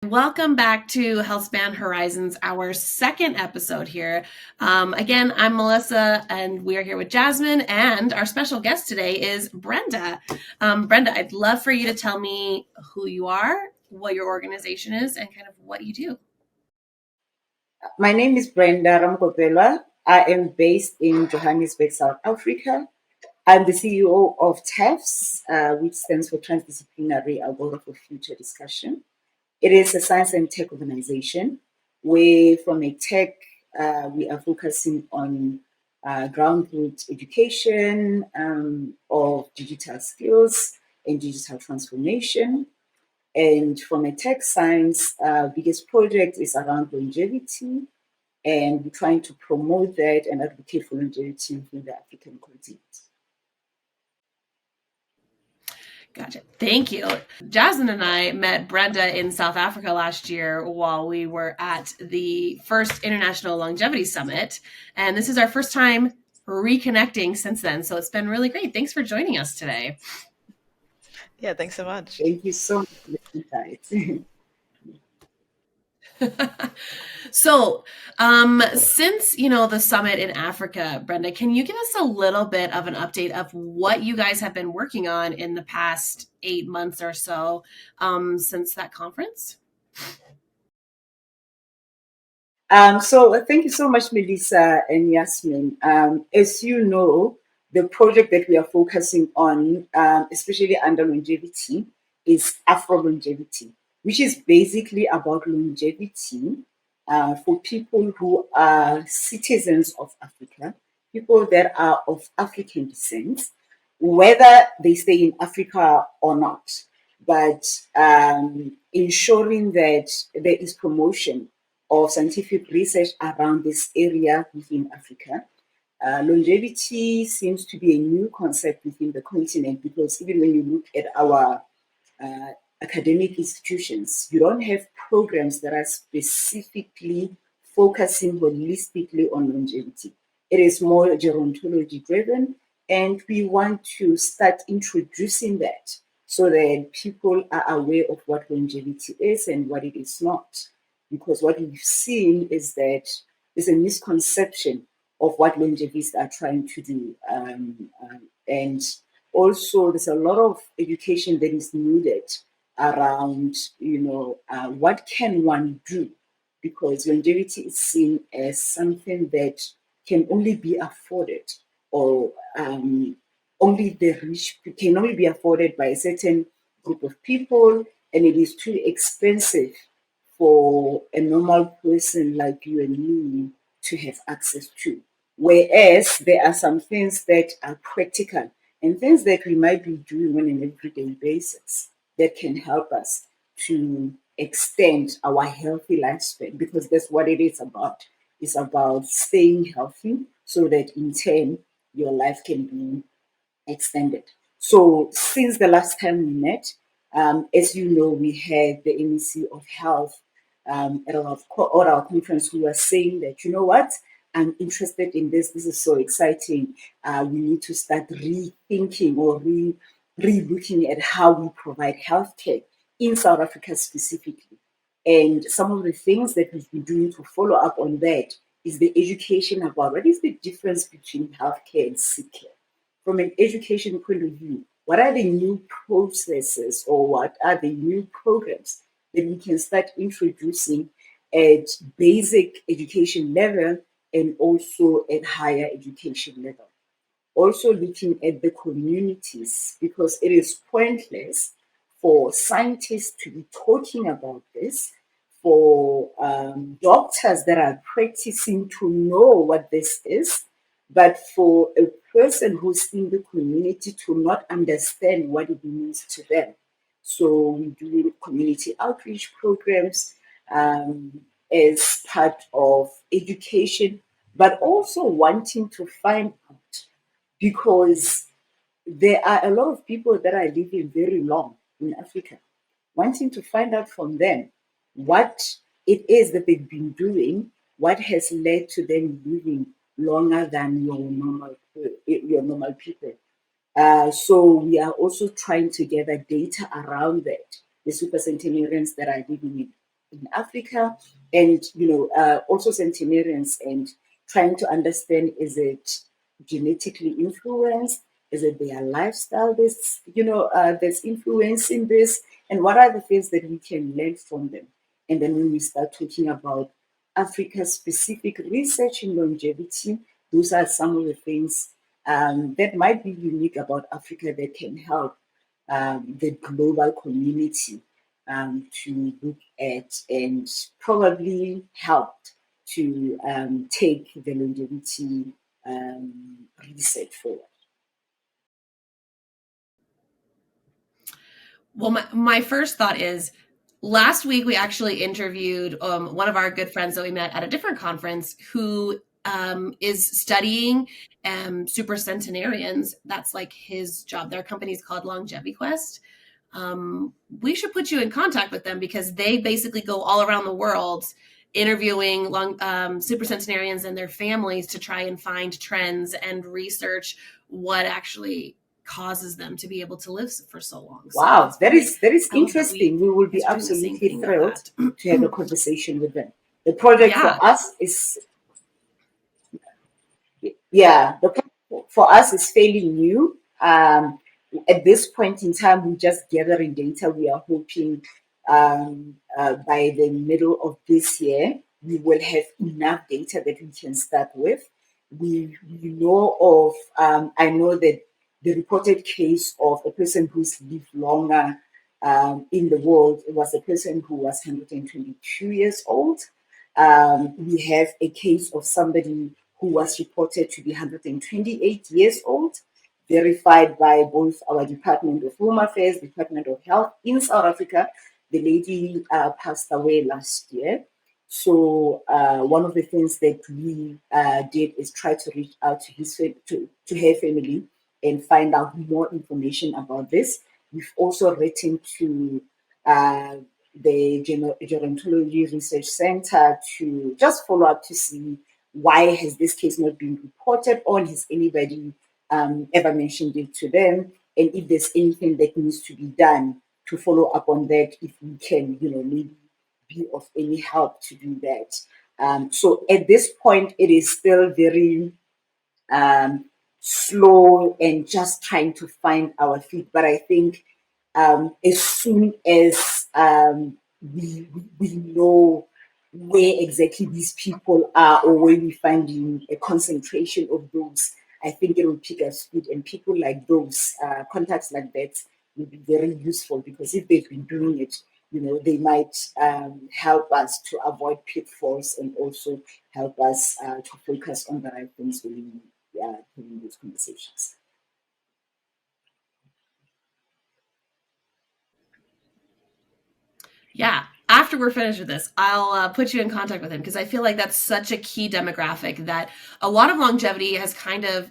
Welcome back to Healthspan Horizons, our second episode here. Again, I'm Melissa, and we are here with Jasmine, and our special guest today is Brenda. Brenda, I'd love for you to tell me who you are, what your organization is, and kind of what you do. My name is Brenda Ramokopelwa. I am based in Johannesburg, South Africa. I'm the CEO of TAFFDs, which stands for Transdisciplinary Agora for Future Discussion. It is a science and tech organization where, from a tech, we are focusing on groundroots education of digital skills and digital transformation. And from a tech science, biggest project is around longevity, and we're trying to promote that and advocate for longevity within the African continent. Gotcha. Thank you. Jasmine and I met Brenda in South Africa last year while we were at the first International Longevity Summit. And this is our first time reconnecting since then. So it's been really great. Thanks for joining us today. Yeah, thanks so much. Thank you so much for the invite. So, since, the summit in Africa, Brenda, can you give us a little bit of an update of what you guys have been working on in the past 8 months or so since that conference? So thank you so much, Melissa and Jasmine. As you know, the project that we are focusing on, especially under longevity, is Afrolongevity, which is basically about longevity for people who are citizens of Africa, people that are of African descent, whether they stay in Africa or not, but ensuring that there is promotion of scientific research around this area within Africa. Longevity seems to be a new concept within the continent, because even when you look at our academic institutions, you don't have programs that are specifically focusing holistically on longevity. It is more gerontology driven, and we want to start introducing that so that people are aware of what longevity is and what it is not. Because what we've seen is that there's a misconception of what longevists are trying to do. And also there's a lot of education that is needed around, what can one do? Because longevity is seen as something that can only be afforded, or only the rich can only be afforded by a certain group of people, and it is too expensive for a normal person like you and me to have access to. Whereas there are some things that are practical and things that we might be doing on an everyday basis that can help us to extend our healthy lifespan, because that's what it is about. It's about staying healthy so that in turn your life can be extended. So since the last time we met, as you know, we had the MEC of Health at our conference who was saying that, you know what, I'm interested in this. This is so exciting. We need to start rethinking or re-looking at how we provide healthcare in South Africa specifically. And some of the things that we've been doing to follow up on that is the education about what is the difference between healthcare and sick care. From an education point of view, what are the new processes or what are the new programs that we can start introducing at basic education level and also at higher education level? Also looking at the communities, because it is pointless for scientists to be talking about this, for doctors that are practicing to know what this is, but for a person who's in the community to not understand what it means to them. So we do community outreach programs as part of education, but also wanting to find out, because there are a lot of people that are living very long in Africa, wanting to find out from them what it is that they've been doing, what has led to them living longer than your normal people. So we are also trying to gather data around that, the super centenarians that are living in Africa, and also centenarians, and trying to understand, is it genetically influenced? Is it their lifestyle that's influencing this? And what are the things that we can learn from them? And then when we start talking about Africa-specific research in longevity, those are some of the things that might be unique about Africa that can help the global community to look at and probably help to take the longevity research forward. Well, my first thought is, last week we actually interviewed one of our good friends that we met at a different conference who is studying super centenarians. That's like his job. Their company is called Longevity Quest. We should put you in contact with them, because they basically go all around the world interviewing super centenarians and their families to try and find trends and research what actually causes them to be able to live for so long. Wow, So that is interesting. We will be absolutely thrilled to have a conversation with them. The project for us is, the project for us is fairly new. At this point in time, we're just gathering data. We are hoping by the middle of this year, we will have enough data that we can start with. We know of, I know that the reported case of a person who's lived longer in the world, it was a person who was 122 years old. We have a case of somebody who was reported to be 128 years old, verified by both our Department of Home Affairs, Department of Health in South Africa. The lady passed away last year. So one of the things that we did is try to reach out to her family and find out more information about this. We've also written to the Gerontology Research Center to just follow up to see why has this case not been reported on? Has anybody ever mentioned it to them? And if there's anything that needs to be done to follow up on that, if we can, maybe be of any help to do that. So at this point, it is still very slow and just trying to find our feet. But I think as soon as we know where exactly these people are, or where we find a concentration of those, I think it will pick us good. And people like those, contacts like that, will be very useful, because if they've been doing it, they might help us to avoid pitfalls, and also help us to focus on the right things when we are having those conversations. Yeah. After we're finished with this, I'll put you in contact with him, because I feel like that's such a key demographic that a lot of longevity has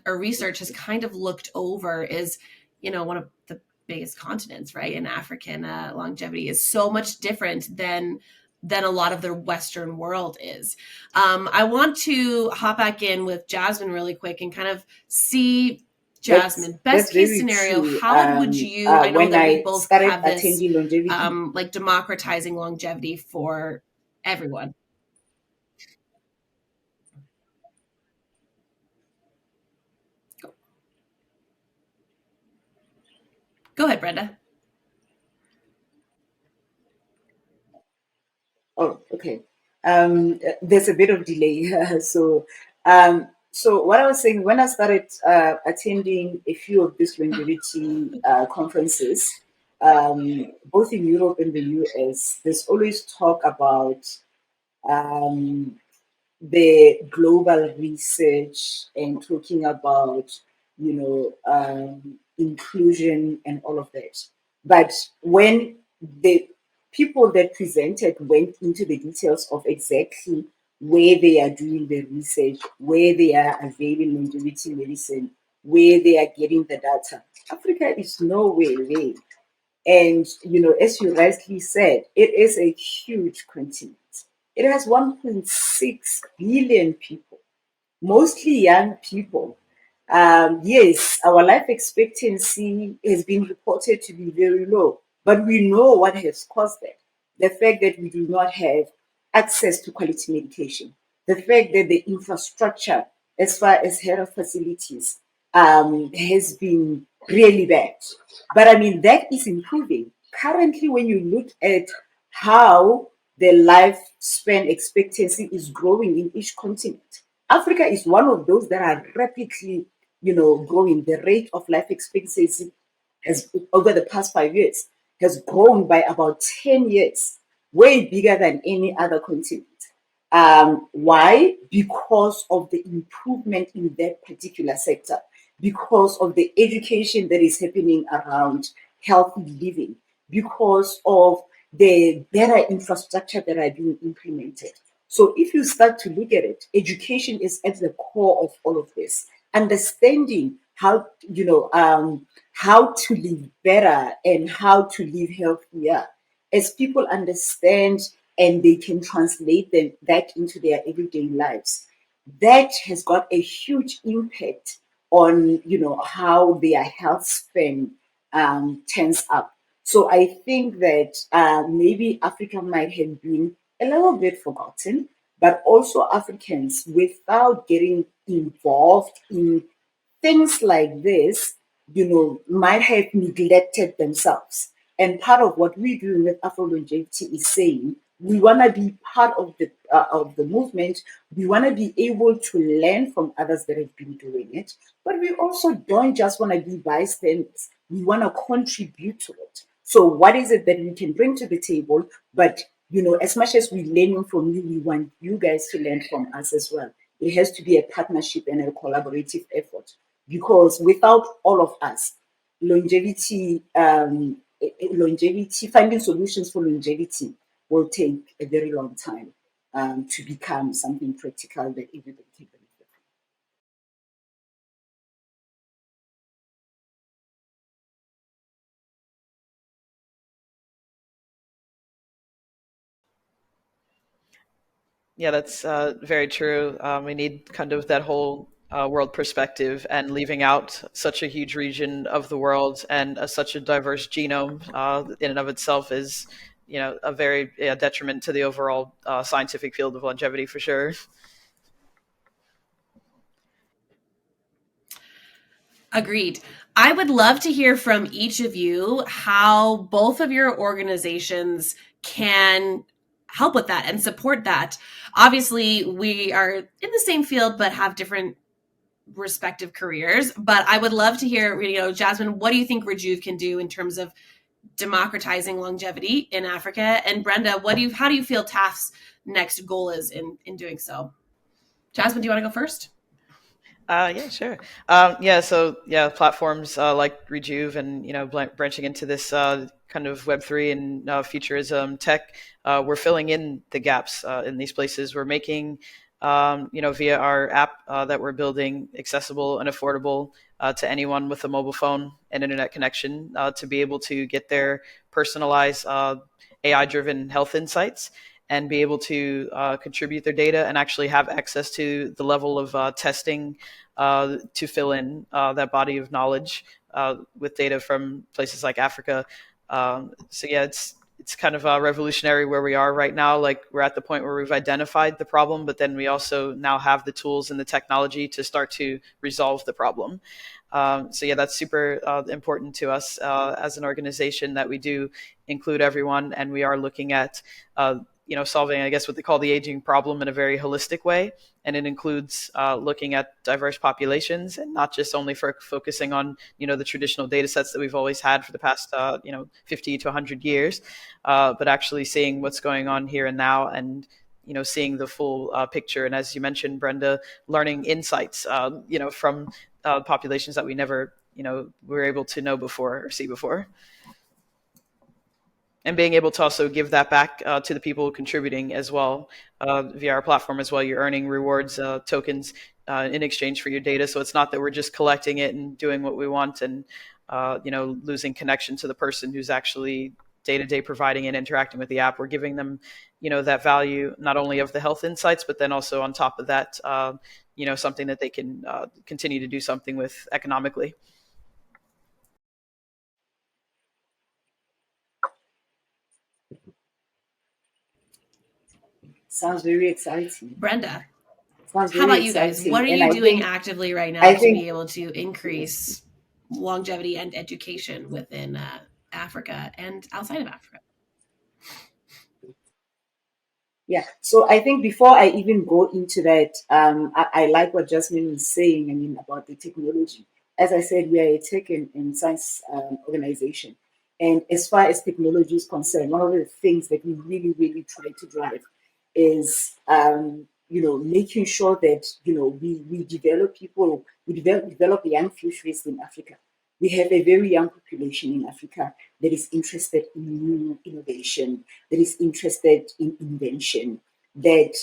or research has kind of looked over, is, one of the biggest continents, right? And African longevity is so much different than a lot of the Western world is. I want to hop back in with Jasmine really quick and kind of see, Jasmine, best case scenario, true. how would you, I know that we both have this, like democratizing longevity for everyone. Go ahead, Brenda. Oh, okay. There's a bit of delay. So what I was saying, when I started attending a few of these longevity conferences, both in Europe and the US, there's always talk about the global research and talking about, inclusion and all of that. But when the people that presented went into the details of exactly where they are doing the research, where they are availing longevity medicine, where they are getting the data, Africa is nowhere there. And, as you rightly said, it is a huge continent. It has 1.6 billion people, mostly young people. Yes, our life expectancy has been reported to be very low, but we know what has caused that. the fact that we do not have access to quality medication, the fact that the infrastructure as far as health facilities has been really bad. But I mean, that is improving. Currently, when you look at how the lifespan expectancy is growing in each continent, Africa is one of those that are rapidly, growing. The rate of life expectancy has, over the past 5 years, has grown by about 10 years, way bigger than any other continent. Why? Because of the improvement in that particular sector, because of the education that is happening around healthy living, because of the better infrastructure that are being implemented. So if you start to look at it, education is at the core of all of this. Understanding how to live better and how to live healthier. As people understand and they can translate that into their everyday lives, that has got a huge impact on how their health span turns up. So I think that maybe Africa might have been a little bit forgotten, but also Africans, without getting involved in things like this, might have neglected themselves. And part of what we do with Afrolongevity is saying we want to be part of the movement. We want to be able to learn from others that have been doing it, but we also don't just want to be bystanders. We want to contribute to it. So, what is it that we can bring to the table? But as much as we're learning from you, we want you guys to learn from us as well. It has to be a partnership and a collaborative effort, because without all of us, longevity, finding solutions for longevity will take a very long time to become something practical that everybody can benefit from. Yeah, that's very true. We need kind of that whole world perspective, and leaving out such a huge region of the world and such a diverse genome in and of itself is, a very detriment to the overall scientific field of longevity for sure. Agreed. I would love to hear from each of you how both of your organizations can help with that and support that. Obviously, we are in the same field but have different respective careers. But I would love to hear, Jasmine, what do you think Rejuve can do in terms of democratizing longevity in Africa? And Brenda, how do you feel TAFF's next goal is in doing so? Jasmine, do you want to go first? Yeah, sure. So platforms like Rejuve and branching into this kind of Web3 and futurism tech, we're filling in the gaps in these places. We're making via our app that we're building accessible and affordable to anyone with a mobile phone and internet connection to be able to get their personalized AI-driven health insights and be able to contribute their data and actually have access to the level of testing to fill in that body of knowledge with data from places like Africa. It's kind of revolutionary where we are right now. Like, we're at the point where we've identified the problem, but then we also now have the tools and the technology to start to resolve the problem. That's super important to us as an organization, that we do include everyone, and we are looking at solving, I guess, what they call the aging problem in a very holistic way. And it includes looking at diverse populations, and not just only for focusing on, the traditional data sets that we've always had for the past, 50 to 100 years, but actually seeing what's going on here and now, and, seeing the full picture. And as you mentioned, Brenda, learning insights, from populations that we never, were able to know before or see before. And being able to also give that back to the people contributing as well via our platform as well. You're earning rewards, tokens in exchange for your data. So it's not that we're just collecting it and doing what we want and, losing connection to the person who's actually day-to-day providing and interacting with the app. We're giving them, that value, not only of the health insights, but then also on top of that, something that they can continue to do something with economically. Sounds very exciting. Brenda, Sounds how very about you guys? exciting. What are And you I doing think, actively right now I to be think, able to increase longevity and education within Africa and outside of Africa? yeah. So I think before I even go into that, I like what Jasmine is saying. I mean, about the technology. As I said, we are a tech and science organization. And as far as technology is concerned, one of the things that we really, really try to drive is, making sure that, we develop people, we develop young futurists in Africa. We have a very young population in Africa that is interested in new innovation, that is interested in invention, that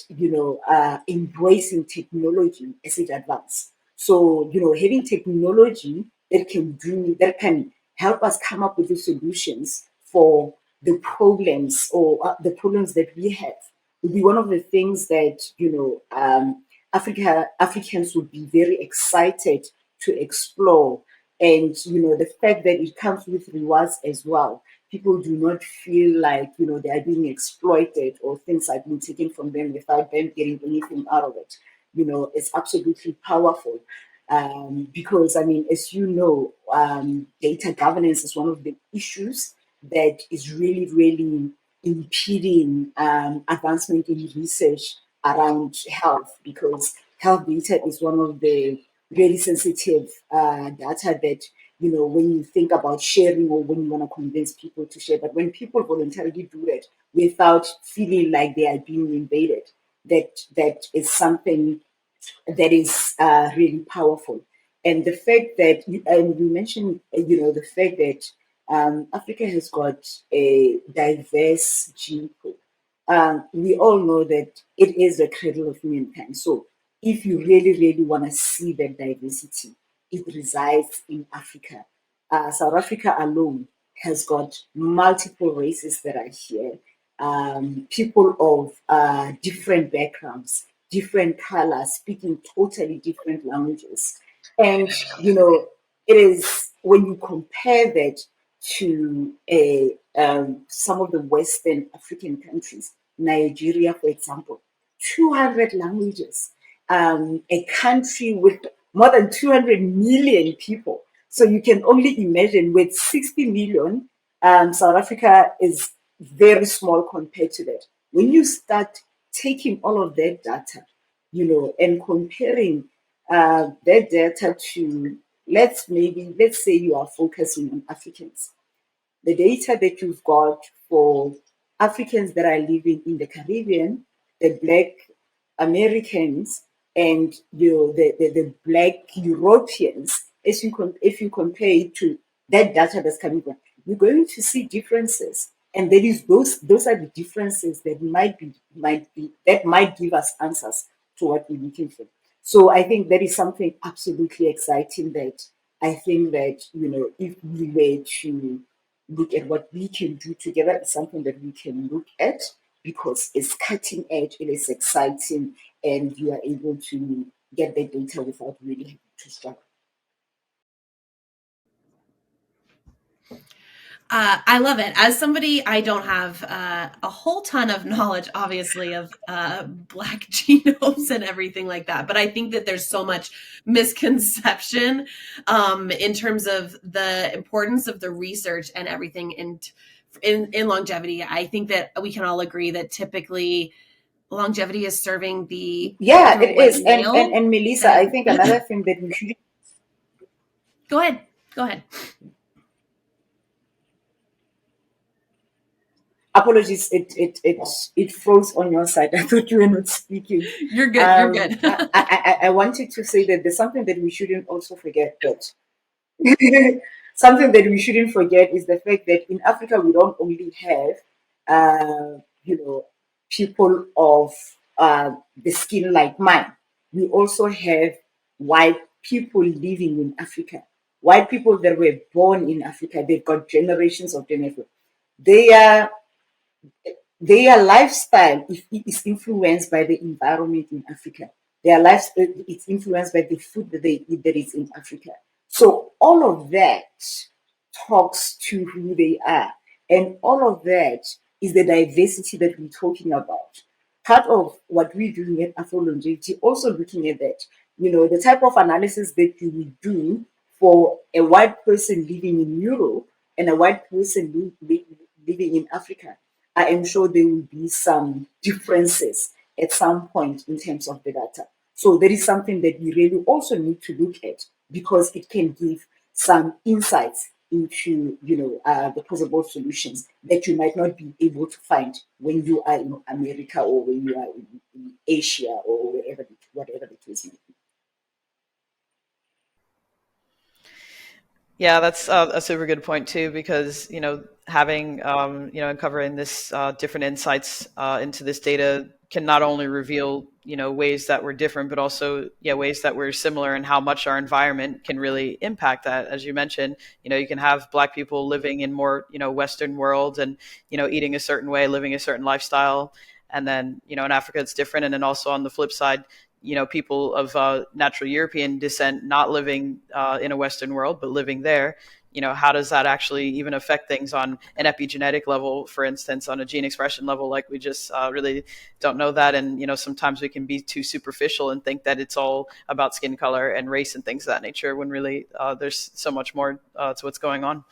embracing technology as it advances. So having technology that can help us come up with the solutions for the problems or the problems that we have would be one of the things that Africans would be very excited to explore. And the fact that it comes with rewards as well, people do not feel like they are being exploited or things are being taken from them without them getting anything out of it. It's absolutely powerful. Because I mean, as you know, data governance is one of the issues that is really, really impeding advancement in research around health, because health data is one of the really sensitive data that when you think about sharing or when you want to convince people to share. But when people voluntarily do that without feeling like they are being invaded, that is something that is really powerful. And the fact that and you mentioned, the fact that Africa has got a diverse gene pool. We all know that it is the cradle of humankind. So if you really, really want to see that diversity, it resides in Africa. South Africa alone has got multiple races that are here, people of different backgrounds, different colors, speaking totally different languages. And, it is when you compare that to some of the Western African countries, Nigeria, for example, 200 languages, a country with more than 200 million people. So you can only imagine with 60 million, South Africa is very small compared to that. When you start taking all of that data, and comparing that data to, let's say you are focusing on Africans, the data that you've got for Africans that are living in the Caribbean, the Black Americans, and the Black Europeans, if you compare it to that data that's coming from, you're going to see differences. And that is those are the differences that might give us answers to what we're looking for. So I think that is something absolutely exciting that I think that if we were to look at what we can do together, it's something that we can look at because it's cutting edge, it is exciting, and you are able to get the data without really having to struggle. I love it. As somebody, I don't have a whole ton of knowledge, obviously, of Black genomes and everything like that. But I think that there's so much misconception in terms of the importance of the research and everything in longevity. I think that we can all agree that typically longevity is serving the Yeah, ultimate it white is. male. And Melissa, I think another thing that we should Go ahead. Go ahead. apologies, it froze on your side. I thought you were not speaking. You're good. You're good. I wanted to say that there's something that we shouldn't also forget that something that we shouldn't forget is the fact that in Africa we don't only have people of the skin like mine. We also have white people living in Africa. White people that were born in Africa, they've got generations of generations. They are their lifestyle is influenced by the environment in Africa. Their lifestyle is influenced by the food that they eat that is in Africa. So all of that talks to who they are. And all of that is the diversity that we're talking about. part of what we're doing at Afrolongevity, also looking at that, the type of analysis that you would do for a white person living in Europe and a white person living in Africa. I am sure there will be some differences at some point in terms of the data. So that is something that we really also need to look at, because it can give some insights into the possible solutions that you might not be able to find when you are in America or when you are in Asia or whatever the case may be. Yeah, that's a super good point too, because having and covering this different insights into this data can not only reveal ways that we're different, but also ways that we're similar, and how much our environment can really impact that. As you mentioned, you can have Black people living in more Western world and eating a certain way, living a certain lifestyle, and then in Africa it's different, and then also on the flip side, people of natural European descent not living in a Western world, but living there. How does that actually even affect things on an epigenetic level, for instance, on a gene expression level? Like, we just really don't know that. And, sometimes we can be too superficial and think that it's all about skin color and race and things of that nature, when really there's so much more to what's going on.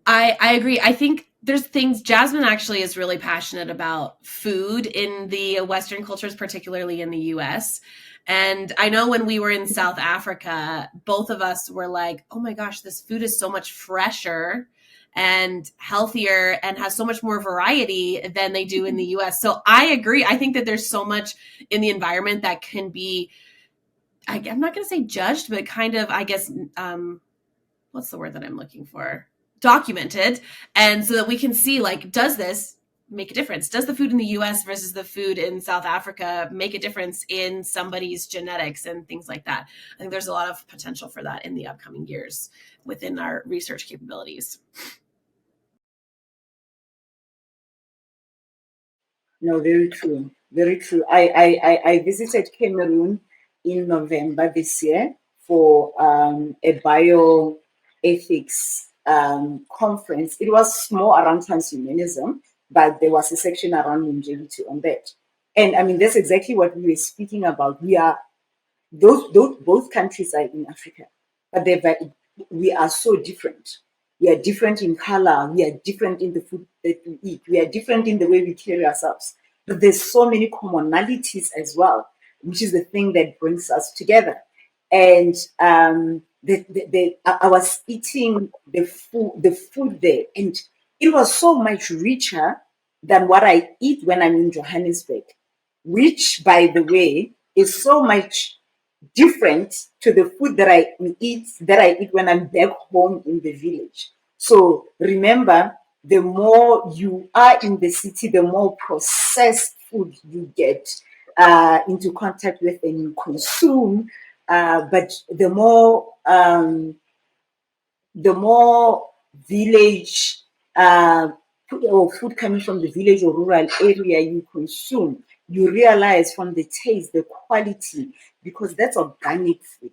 I agree. I think there's things, Jasmine actually is really passionate about food in the Western cultures, particularly in the US. And I know when we were in South Africa, both of us were like, oh my gosh, this food is so much fresher and healthier and has so much more variety than they do in the US. So I agree. I think that there's so much in the environment that can be, I'm not going to say judged, but kind of, I guess, what's the word that I'm looking for? Documented. And so that we can see, like, does this make a difference? Does the food in the US versus the food in South Africa make a difference in somebody's genetics and things like that? I think there's a lot of potential for that in the upcoming years within our research capabilities. No, very true. Very true. I visited Cameroon in November this year for a bioethics conference. It was more around transhumanism, but there was a section around longevity on that. And I mean, that's exactly what we were speaking about. We are those both countries are in Africa, but we are so different. We are different in color. We are different in the food that we eat. We are different in the way we carry ourselves. But there's so many commonalities as well, which is the thing that brings us together. And I was eating the food there, and it was so much richer than what I eat when I'm in Johannesburg, which, by the way, is so much different to the food that I eat when I'm back home in the village. So remember, the more you are in the city, the more processed food you get into contact with and you consume. But the more village or food coming from the village or rural area you consume, you realize from the taste, the quality, because that's organic food.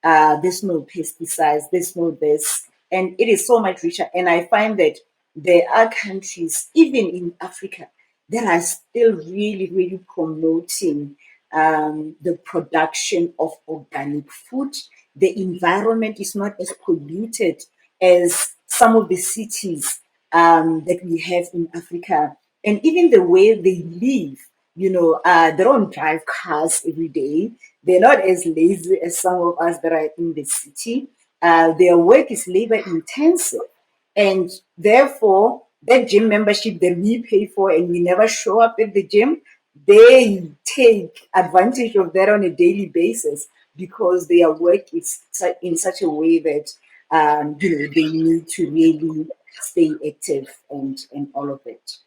There's no pesticides, there's no this, and it is so much richer. And I find that there are countries, even in Africa, that are still really, really promoting the production of organic food. The environment is not as polluted as some of the cities that we have in Africa. And even the way they live, they don't drive cars every day. They're not as lazy as some of us that are in the city. Their work is labor intensive. And therefore, that gym membership that we pay for and we never show up at the gym, they take advantage of that on a daily basis because their work is in such a way that they need to really stay active and all of it.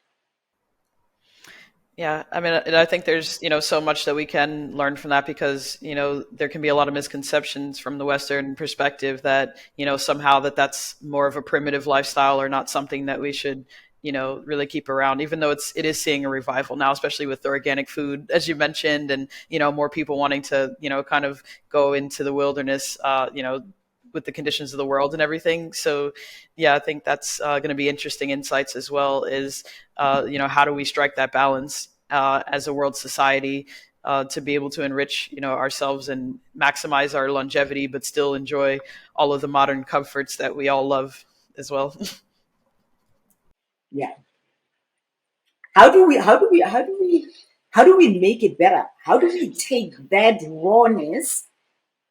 Yeah, I mean, I think there's, so much that we can learn from that, because, there can be a lot of misconceptions from the Western perspective that, somehow that's more of a primitive lifestyle or not something that we should, really keep around, even though it is seeing a revival now, especially with the organic food, as you mentioned, and, more people wanting to, kind of go into the wilderness, with the conditions of the world and everything. So yeah, I think that's going to be interesting insights as well, is, how do we strike that balance, as a world society, to be able to enrich, ourselves and maximize our longevity, but still enjoy all of the modern comforts that we all love as well. Yeah. How do we make it better? How do we take that rawness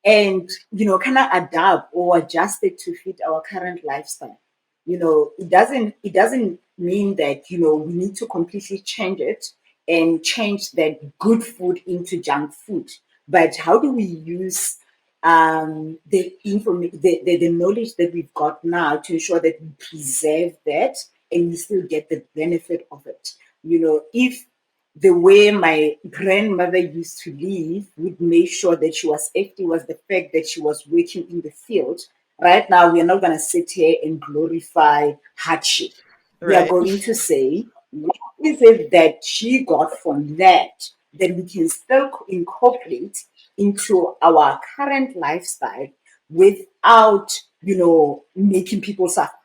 and kind of adapt or adjust it to fit our current lifestyle? It doesn't mean that we need to completely change it and change that good food into junk food. But how do we use the knowledge that we've got now to ensure that we preserve that and we still get the benefit of it? If the way my grandmother used to live would make sure that she was active was the fact that she was working in the field. Right now, we are not going to sit here and glorify hardship. We are Right. going to say, what is it that she got from that we can still incorporate into our current lifestyle without, making people suffer?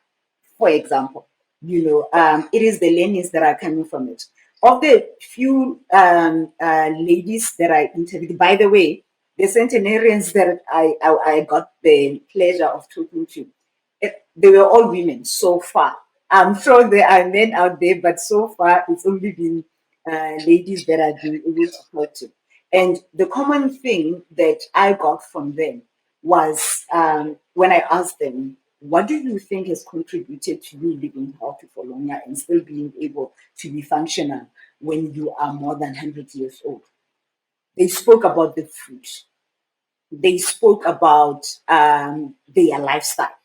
For example, it is the learnings that are coming from it. Of the few ladies that I interviewed, by the way, the centenarians that I got the pleasure of talking to, they were all women so far. I'm sure there are men out there, but so far it's only been ladies that I've been able to talk to. And the common thing that I got from them was when I asked them, what do you think has contributed to you living healthy for longer and still being able to be functional when you are more than 100 years old? They spoke about the food. They spoke about their lifestyle,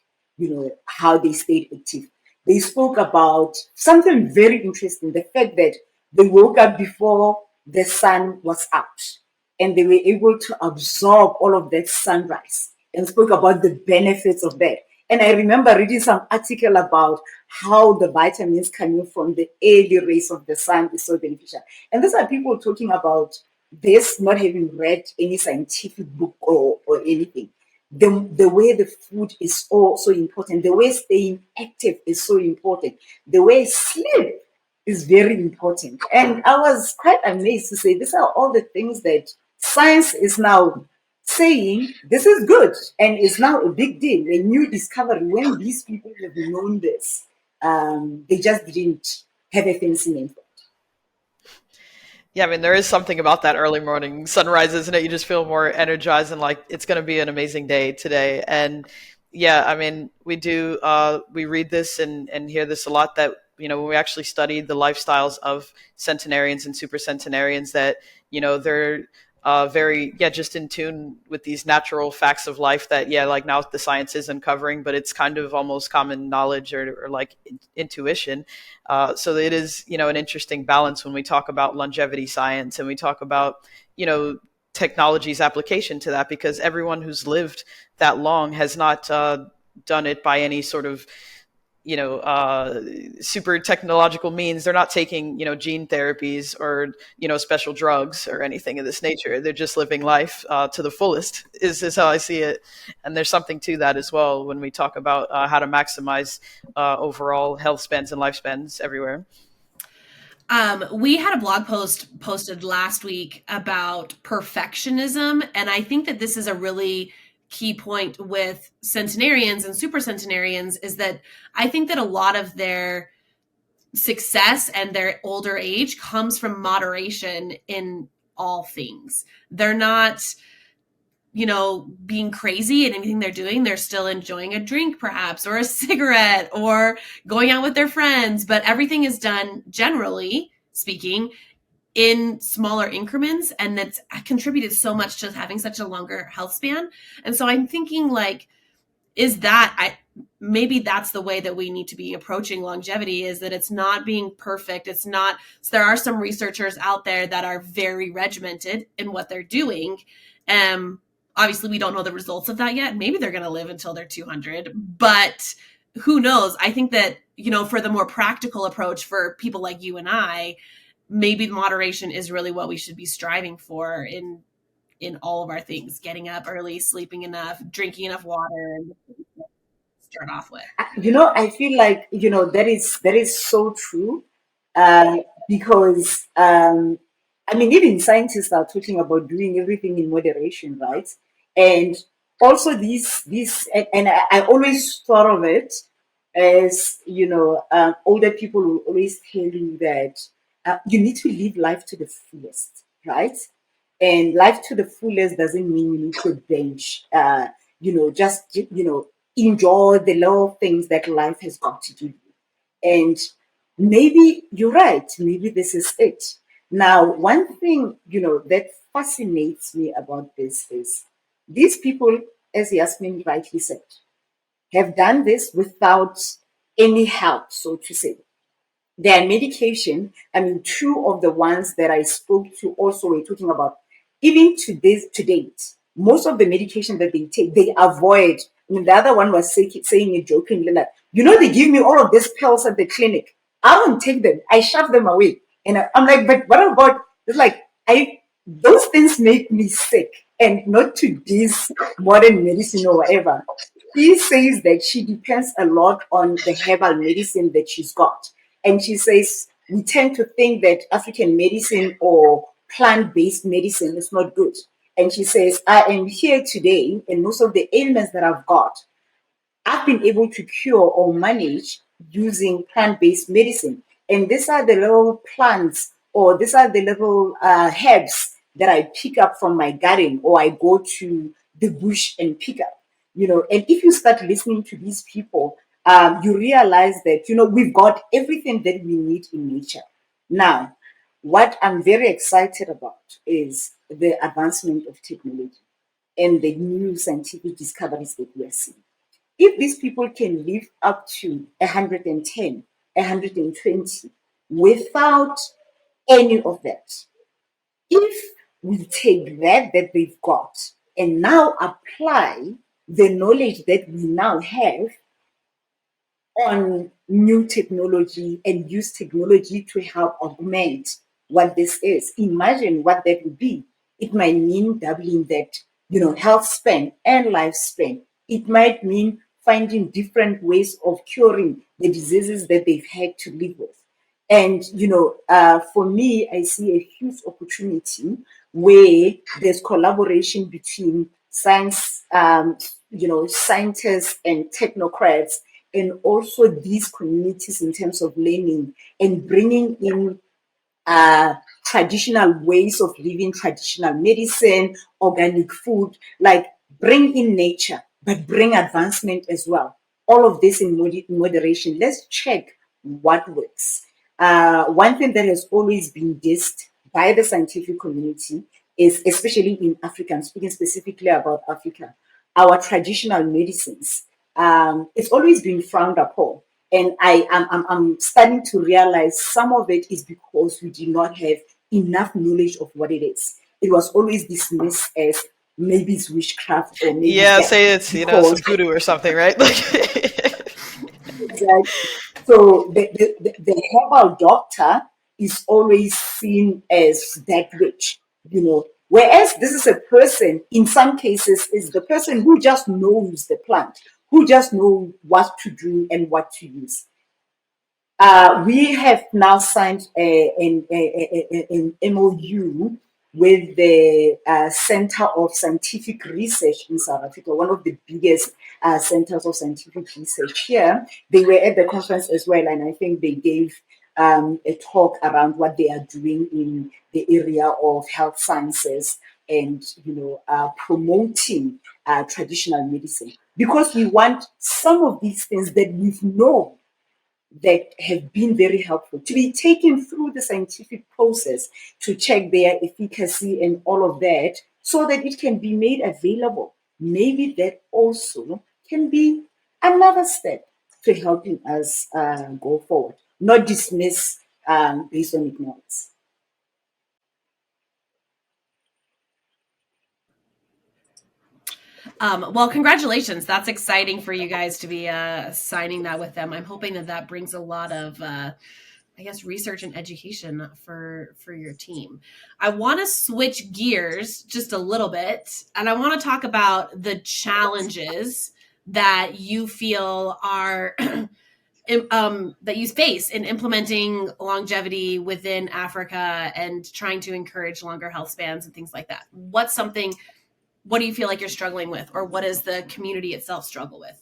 how they stayed active. They spoke about something very interesting, the fact that they woke up before the sun was out and they were able to absorb all of that sunrise and spoke about the benefits of that. And I remember reading some article about how the vitamins coming from the early rays of the sun is so beneficial. And these are people talking about this not having read any scientific book or anything. The way the food is also important, the way staying active is so important, the way sleep is very important. And I was quite amazed to say these are all the things that science is now saying this is good and it's now a big deal, a new discovery. When these people have known this, they just didn't have a fancy name for it. Yeah, I mean, there is something about that early morning sunrise, isn't it? You just feel more energized and like it's going to be an amazing day today. And yeah, I mean, we read this and hear this a lot that, when we actually study the lifestyles of centenarians and super centenarians, that, they're very, yeah, just in tune with these natural facts of life that, yeah, like now the science is uncovering, but it's kind of almost common knowledge or like intuition. So it is, an interesting balance when we talk about longevity science and we talk about, technology's application to that, because everyone who's lived that long has not done it by any sort of, super technological means. They're not taking, gene therapies or, special drugs or anything of this nature. They're just living life to the fullest is how I see it. And there's something to that as well when we talk about how to maximize overall health spans and lifespans everywhere. We had a blog post posted last week about perfectionism, and I think that this is a really key point with centenarians and super centenarians, is that I think that a lot of their success and their older age comes from moderation in all things. They're not, being crazy in anything they're doing. They're still enjoying a drink, perhaps, or a cigarette, or going out with their friends. But everything is done, generally speaking, in smaller increments. And that's contributed so much to having such a longer health span. And so I'm thinking, like, maybe that's the way that we need to be approaching longevity, is that it's not being perfect. It's not, so there are some researchers out there that are very regimented in what they're doing. Obviously we don't know the results of that yet. Maybe they're going to live until they're 200, but who knows? I think that, for the more practical approach for people like you and I, maybe moderation is really what we should be striving for in all of our things: getting up early, sleeping enough, drinking enough water, start off with. I feel like that is so true. because even scientists are talking about doing everything in moderation, right? And also and I always thought of it as, older people will always tell you that you need to live life to the fullest, right? And life to the fullest doesn't mean you need to bench, just, enjoy the little things that life has got to give you. And maybe you're right. Maybe this is it. Now, one thing, that fascinates me about this is these people, as Yasmin rightly said, have done this without any help, so to say. Their medication, two of the ones that I spoke to also were talking about, even to date, most of the medication that they take, they avoid. The other one was saying it jokingly, like, they give me all of these pills at the clinic. I don't take them. I shove them away. And I'm like, but what about, it's like, those things make me sick, and not to this modern medicine or whatever. She says that she depends a lot on the herbal medicine that she's got. And she says, we tend to think that African medicine or plant based medicine is not good. And she says, I am here today, and most of the ailments that I've got, I've been able to cure or manage using plant based medicine. And these are the little plants, or these are the little herbs that I pick up from my garden, or I go to the bush and pick up. And if you start listening to these people, you realize that, we've got everything that we need in nature. Now, what I'm very excited about is the advancement of technology and the new scientific discoveries that we are seeing. If these people can live up to 110, 120 without any of that, if we take that they've got and now apply the knowledge that we now have on new technology and use technology to help augment what this is, imagine what that would be. It might mean doubling that, health span and lifespan. It might mean finding different ways of curing the diseases that they've had to live with. And, for me, I see a huge opportunity where there's collaboration between science, scientists and technocrats, and also these communities in terms of learning and bringing in traditional ways of living, traditional medicine, organic food, like bring in nature, but bring advancement as well. All of this in moderation. Let's check what works. One thing that has always been dissed by the scientific community is, especially in Africa, I'm speaking specifically about Africa, our traditional medicines. It's always been frowned upon. And I'm starting to realize some of it is because we do not have enough knowledge of what it is. It was always dismissed as maybe it's witchcraft or maybe it's that. Say it's Because some voodoo or something, right? exactly. So the herbal doctor is always seen as that witch, Whereas this is a person, in some cases, is the person who just knows the plant, who just knows what to do and what to use. We have now signed an MOU with the Center of Scientific Research in South Africa, one of the biggest centers of scientific research here. They were at the conference as well, and I think they gave a talk around what they are doing in the area of health sciences and promoting traditional medicine, because we want some of these things that we've known that have been very helpful to be taken through the scientific process to check their efficacy and all of that, so that it can be made available. Maybe that also can be another step to helping us go forward, not dismiss based on ignorance. Well, congratulations. That's exciting for you guys to be signing that with them. I'm hoping that brings a lot of, research and education for your team. I want to switch gears just a little bit, and I want to talk about the challenges that you feel are that you face in implementing longevity within Africa and trying to encourage longer health spans and things like that? What do you feel like you're struggling with, or what does the community itself struggle with?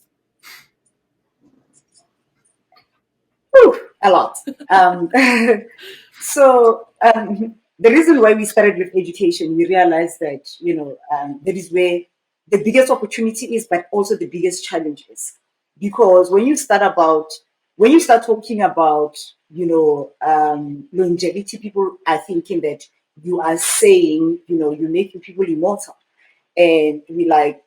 A lot. The reason why we started with education, we realized that, that is where the biggest opportunity is, but also the biggest challenge is. Because when you start talking about, longevity, people are thinking that you are saying, you're making people immortal. And we like,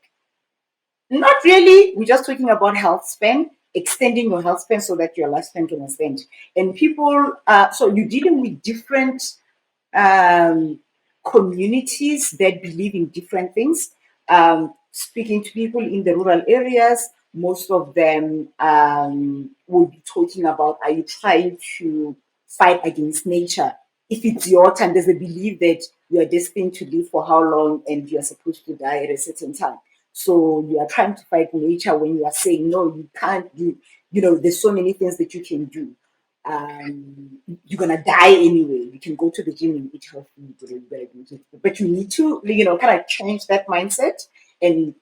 not really. We're just talking about health span, extending your health span so that your lifespan can extend. And people, so you're dealing with different communities that believe in different things. Speaking to people in the rural areas, most of them will be talking about, are you trying to fight against nature? If it's your time, there's a belief that you are destined to live for how long and you are supposed to die at a certain time. So you are trying to fight nature when you are saying, no, you can't do, there's so many things that you can do. You're going to die anyway. You can go to the gym and eat healthy, but you need to, kind of change that mindset and,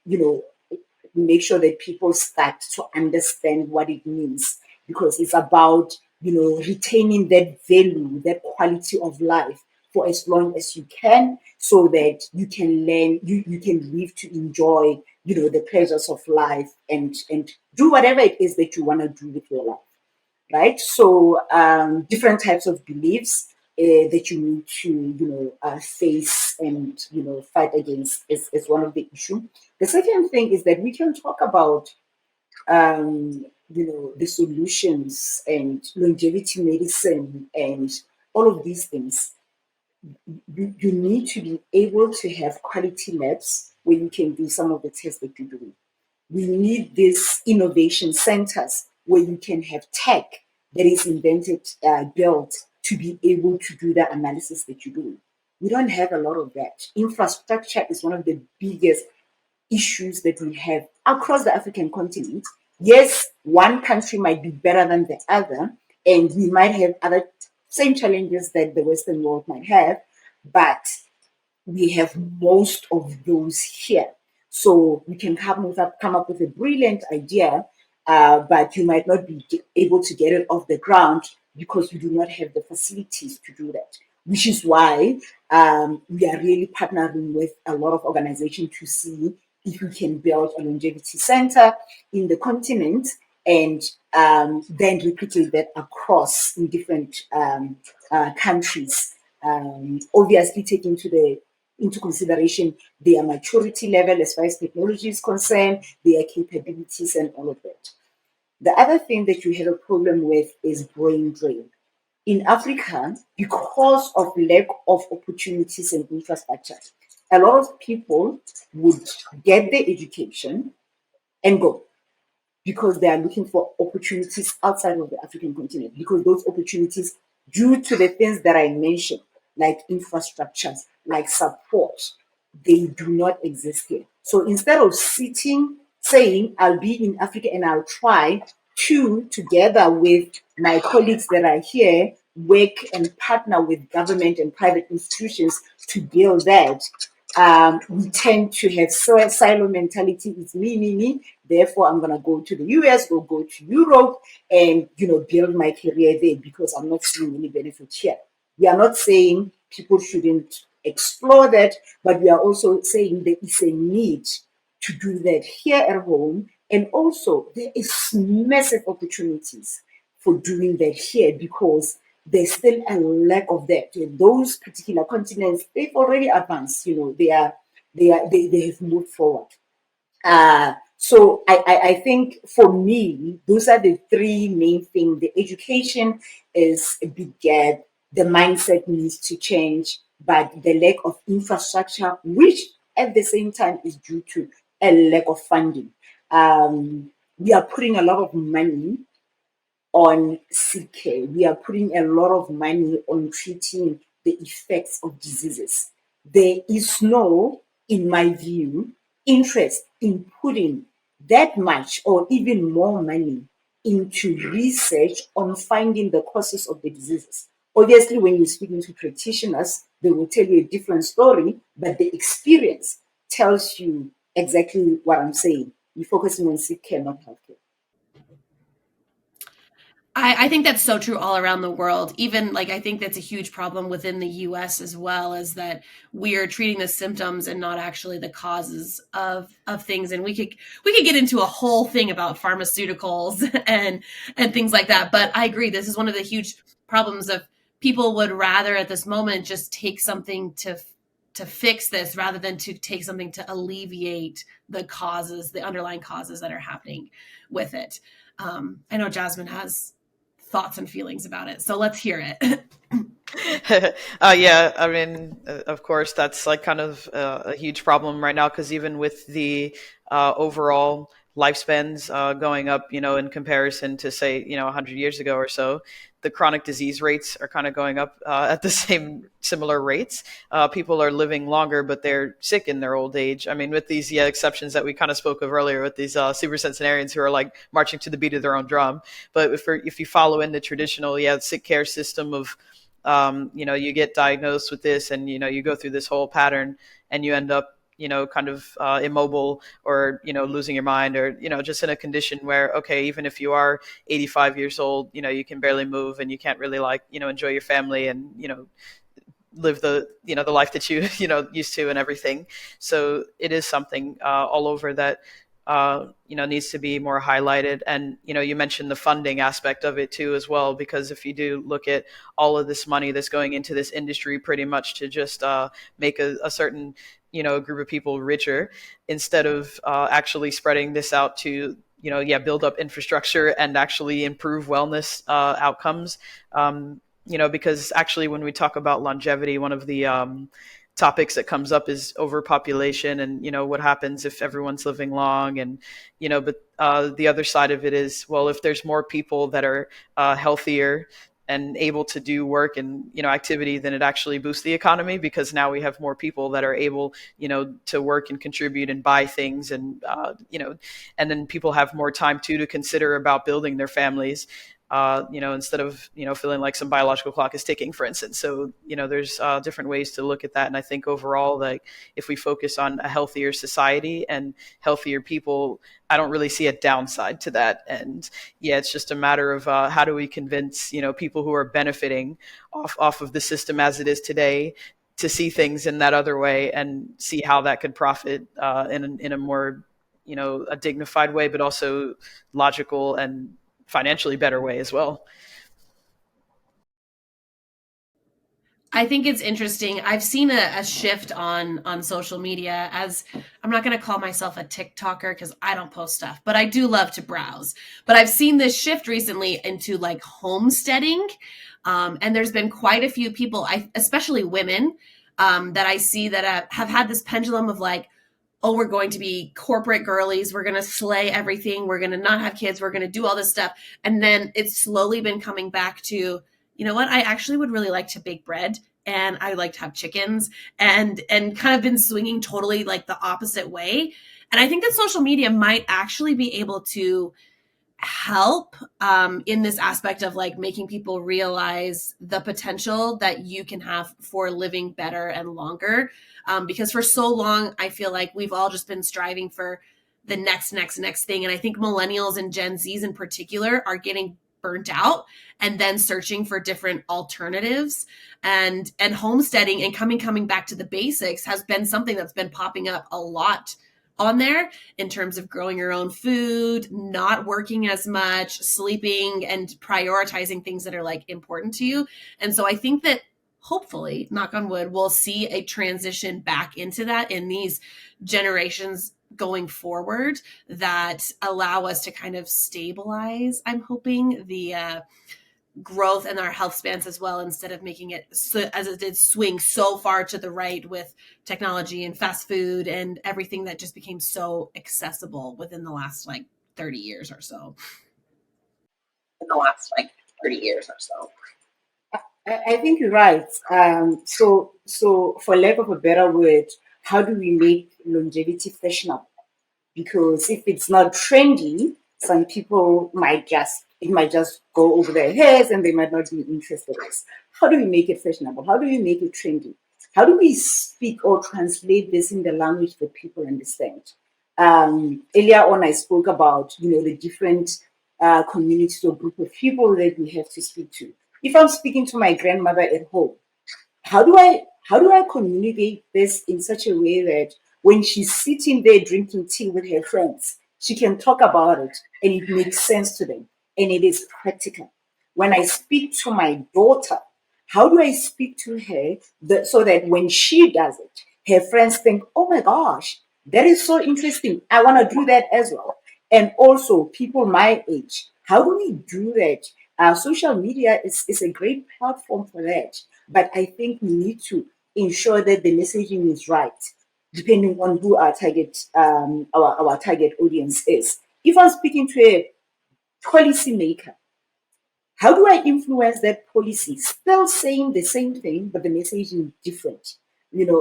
make sure that people start to understand what it means, because it's about, retaining that value, that quality of life for as long as you can, so that you can learn, you can live to enjoy, the pleasures of life and do whatever it is that you want to do with your life. Right? So different types of beliefs that you need to, face and, fight against is one of the issues. The second thing is that we can talk about, the solutions and longevity medicine and all of these things. You need to be able to have quality labs where you can do some of the tests that you're doing. We need these innovation centers where you can have tech that is invented, built to be able to do the analysis that you're doing. We don't have a lot of that. Infrastructure is one of the biggest issues that we have across the African continent. Yes, one country might be better than the other, and we might have other same challenges that the Western world might have, but we have most of those here. So we can come up with a brilliant idea, but you might not be able to get it off the ground because you do not have the facilities to do that. Which is why we are really partnering with a lot of organizations to see if we can build a longevity center in the continent and then replicate that across in different countries. Obviously, taking into consideration their maturity level as far as technology is concerned, their capabilities, and all of that. The other thing that you have a problem with is brain drain. In Africa, because of lack of opportunities and infrastructure, a lot of people would get their education and go because they are looking for opportunities outside of the African continent, because those opportunities, due to the things that I mentioned, like infrastructures, like support, they do not exist here. So instead of sitting, saying, I'll be in Africa and I'll try to, together with my colleagues that are here, work and partner with government and private institutions to build that, we tend to have silo mentality. It's me. Therefore, I'm going to go to the US or go to Europe and, build my career there because I'm not seeing any benefit here. We are not saying people shouldn't explore that, but we are also saying there is a need to do that here at home. And also, there is massive opportunities for doing that here because there's still a lack of that. Those particular continents, they've already advanced. They have moved forward. So I think for me, those are the three main things. The education is a big gap. The mindset needs to change, but the lack of infrastructure, which at the same time is due to a lack of funding. We are putting a lot of money on sick care. We are putting a lot of money on treating the effects of diseases. There is no, in my view, interest in putting that much or even more money into research on finding the causes of the diseases. Obviously, when you're speaking to practitioners, they will tell you a different story, but the experience tells you exactly what I'm saying. You're focusing on sick care, not healthcare. I think that's so true all around the world. Even like I think that's a huge problem within the US as well, is that we are treating the symptoms and not actually the causes of things. And we could get into a whole thing about pharmaceuticals and things like that. But I agree, this is one of the huge problems of people would rather at this moment just take something to fix this rather than to take something to alleviate the causes, the underlying causes that are happening with it. I know Jasmine has thoughts and feelings about it, so let's hear it. Yeah, I mean, of course, that's like kind of a huge problem right now because even with the overall lifespans going up, in comparison to say, 100 years ago or so, the chronic disease rates are kind of going up at the same similar rates. People are living longer, but they're sick in their old age. I mean, with these exceptions that we kind of spoke of earlier, with these super centenarians who are like marching to the beat of their own drum. But if you follow in the traditional, sick care system of you get diagnosed with this and, you go through this whole pattern and you end up, kind of immobile or, losing your mind or, just in a condition where, okay, even if you are 85 years old, you can barely move and you can't really like, enjoy your family and, live the, the life that you, used to and everything. So it is something all over that needs to be more highlighted. And, you mentioned the funding aspect of it too, as well, because if you do look at all of this money that's going into this industry pretty much to just make a certain, group of people richer instead of actually spreading this out to, build up infrastructure and actually improve wellness outcomes. Because actually when we talk about longevity, one of the topics that comes up is overpopulation and what happens if everyone's living long and but the other side of it is, well, if there's more people that are healthier and able to do work and activity, then it actually boosts the economy because now we have more people that are able to work and contribute and buy things and and then people have more time too to consider about building their families. Instead of, feeling like some biological clock is ticking, for instance. So, there's different ways to look at that. And I think overall, like if we focus on a healthier society and healthier people, I don't really see a downside to that. And it's just a matter of how do we convince, people who are benefiting off of the system as it is today to see things in that other way and see how that could profit in a more, a dignified way, but also logical and financially better way as well. I think it's interesting. I've seen a shift on social media. As I'm not going to call myself a TikToker because I don't post stuff, but I do love to browse. But I've seen this shift recently into like homesteading, and there's been quite a few people, especially women, that I see that have had this pendulum of like, oh, we're going to be corporate girlies. We're going to slay everything. We're going to not have kids. We're going to do all this stuff. And then it's slowly been coming back to, you know what? I actually would really like to bake bread and I like to have chickens and kind of been swinging totally like the opposite way. And I think that social media might actually be able to help in this aspect of like making people realize the potential that you can have for living better and longer. Because for so long, I feel like we've all just been striving for the next thing. And I think millennials and Gen Zs in particular are getting burnt out and then searching for different alternatives, and homesteading and coming back to the basics has been something that's been popping up a lot on there in terms of growing your own food, not working as much, sleeping, and prioritizing things that are like important to you. And so I think that hopefully, knock on wood, we'll see a transition back into that in these generations going forward that allow us to kind of stabilize, I'm hoping, the growth in our health spans as well, instead of making it as it did swing so far to the right with technology and fast food and everything that just became so accessible within the last like 30 years or so. I think you're right. So for lack of a better word, how do we make longevity fashionable? Because if it's not trendy, Some people it might just go over their heads and they might not be interested in this. How do we make it fashionable? How do we make it trendy? How do we speak or translate this in the language that people understand? Earlier on, I spoke about, the different communities or group of people that we have to speak to. If I'm speaking to my grandmother at home, how do I communicate this in such a way that when she's sitting there drinking tea with her friends, she can talk about it and it makes sense to them and it is practical. When I speak to my daughter, how do I speak to her so that when she does it, her friends think, oh my gosh, that is so interesting. I want to do that as well. And also, people my age, how do we do that? Social media is a great platform for that. But I think we need to ensure that the messaging is right, depending on who our target audience is. If I'm speaking to a policymaker, how do I influence that policy? Still saying the same thing, but the messaging is different.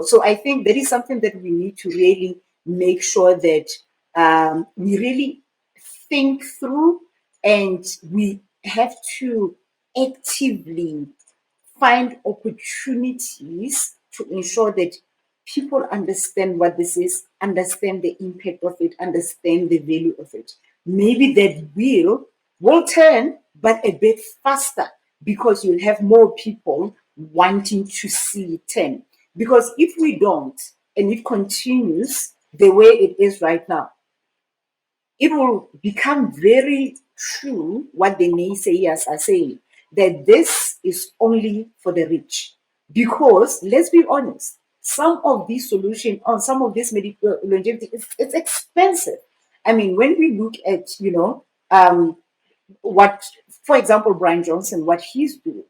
So I think that is something that we need to really make sure that we really think through, and we have to actively find opportunities to ensure that people understand what this is, understand the impact of it, understand the value of it. Maybe that will turn, but a bit faster, because you'll have more people wanting to see it turn. Because if we don't, and it continues the way it is right now, it will become very true what the naysayers are saying, that this is only for the rich. Because let's be honest, some of these solutions on some of this medical longevity, it's expensive. I mean, when we look at, what, for example, Brian Johnson, what he's doing,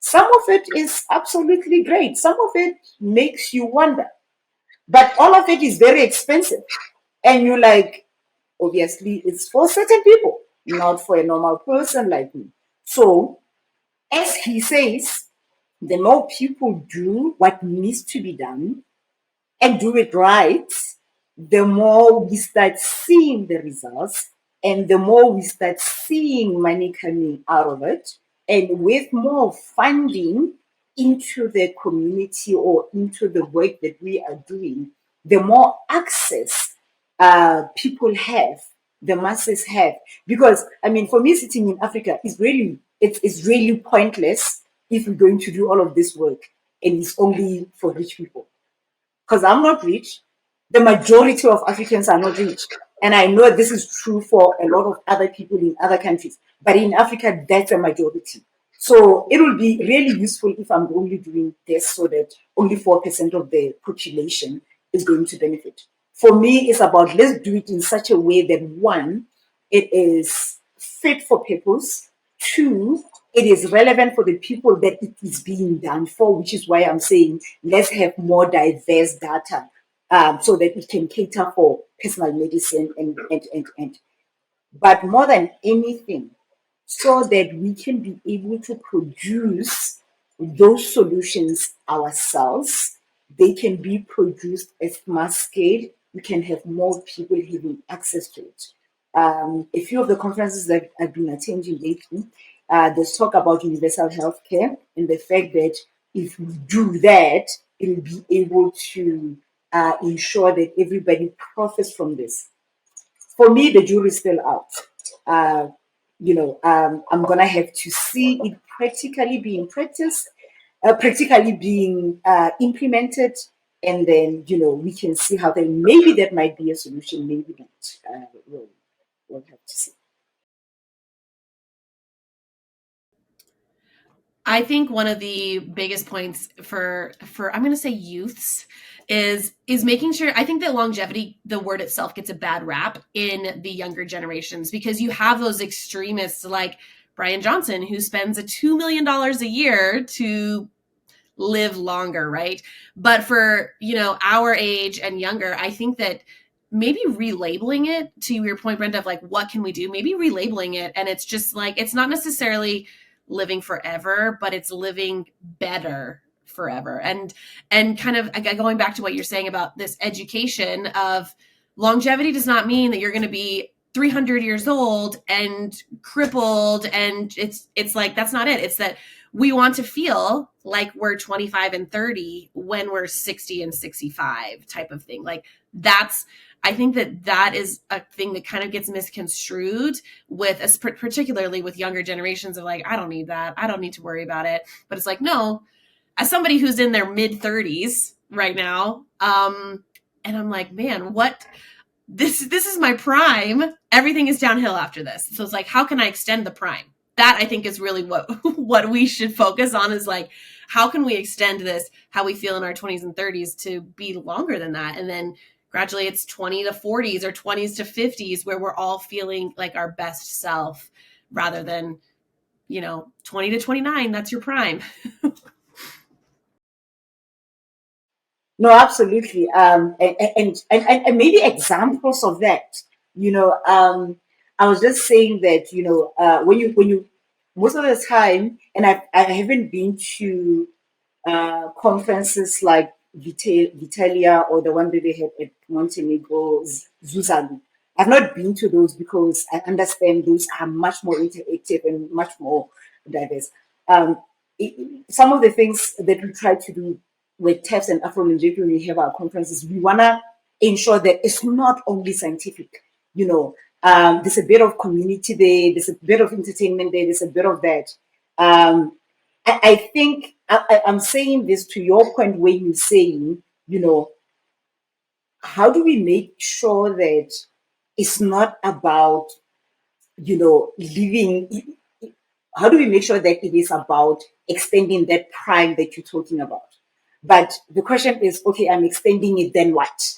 some of it is absolutely great. Some of it makes you wonder. But all of it is very expensive. And you're like, obviously, it's for certain people, not for a normal person like me. So, as he says, the more people do what needs to be done and do it right, the more we start seeing the results and the more we start seeing money coming out of it. And with more funding into the community or into the work that we are doing, the more access people have, the masses have. Because I mean, for me, sitting in Africa it's really pointless if we're going to do all of this work and it's only for rich people. Because I'm not rich. The majority of Africans are not rich. And I know this is true for a lot of other people in other countries. But in Africa, that's a majority. So it will be really useful if I'm only doing this so that only 4% of the population is going to benefit. For me, it's about let's do it in such a way that one, it is fit for purpose. Two, it is relevant for the people that it is being done for, which is why I'm saying let's have more diverse data so that it can cater for personal medicine and. But more than anything, so that we can be able to produce those solutions ourselves. They can be produced at mass scale. We can have more people having access to it. A few of the conferences that I've been attending lately, there's talk about universal healthcare and the fact that if we do that, it will be able to ensure that everybody profits from this. For me, the jury's still out. I'm gonna have to see it practically being practiced, practically being implemented, and then we can see how then maybe that might be a solution, maybe not. We'll have to see. I think one of the biggest points for I'm going to say youths is making sure. I think that longevity, the word itself, gets a bad rap in the younger generations because you have those extremists like Brian Johnson who spends $2 million a year to live longer, right? But for our age and younger, I think that maybe relabeling it, to your point, Brenda, of like what can we do? Maybe relabeling it, and it's just like it's not necessarily living forever, but it's living better forever. And kind of going back to what you're saying about this education of longevity does not mean that you're going to be 300 years old and crippled, and it's like, that's not it. It's that we want to feel like we're 25 and 30 when we're 60 and 65 type of thing. Like, that's, I think that is a thing that kind of gets misconstrued with, particularly with younger generations, of like, I don't need that, I don't need to worry about it. But it's like, no, as somebody who's in their mid 30s right now, and I'm like, man, what, this is my prime. Everything is downhill after this. So it's like, how can I extend the prime? That, I think, is really what we should focus on, is like, how can we extend this, how we feel in our 20s and 30s, to be longer than that? And then gradually it's 20 to 40s or 20s to 50s where we're all feeling like our best self, rather than, 20 to 29, that's your prime. No, absolutely. And maybe examples of that. I was just saying that, when you most of the time, and I haven't been to conferences like Vitalia, or the one that they had at Montenegro, Zuzalu. I've not been to those because I understand those are much more interactive and much more diverse. Um, some of the things that we try to do with TAFFs and Afrolongevity when we have our conferences, we want to ensure that it's not only scientific. There's a bit of community there, there's a bit of entertainment there, there's a bit of that. I think I'm saying this to your point when you're saying, how do we make sure that it's not about, living, how do we make sure that it is about extending that prime that you're talking about? But the question is, okay, I'm extending it, then what?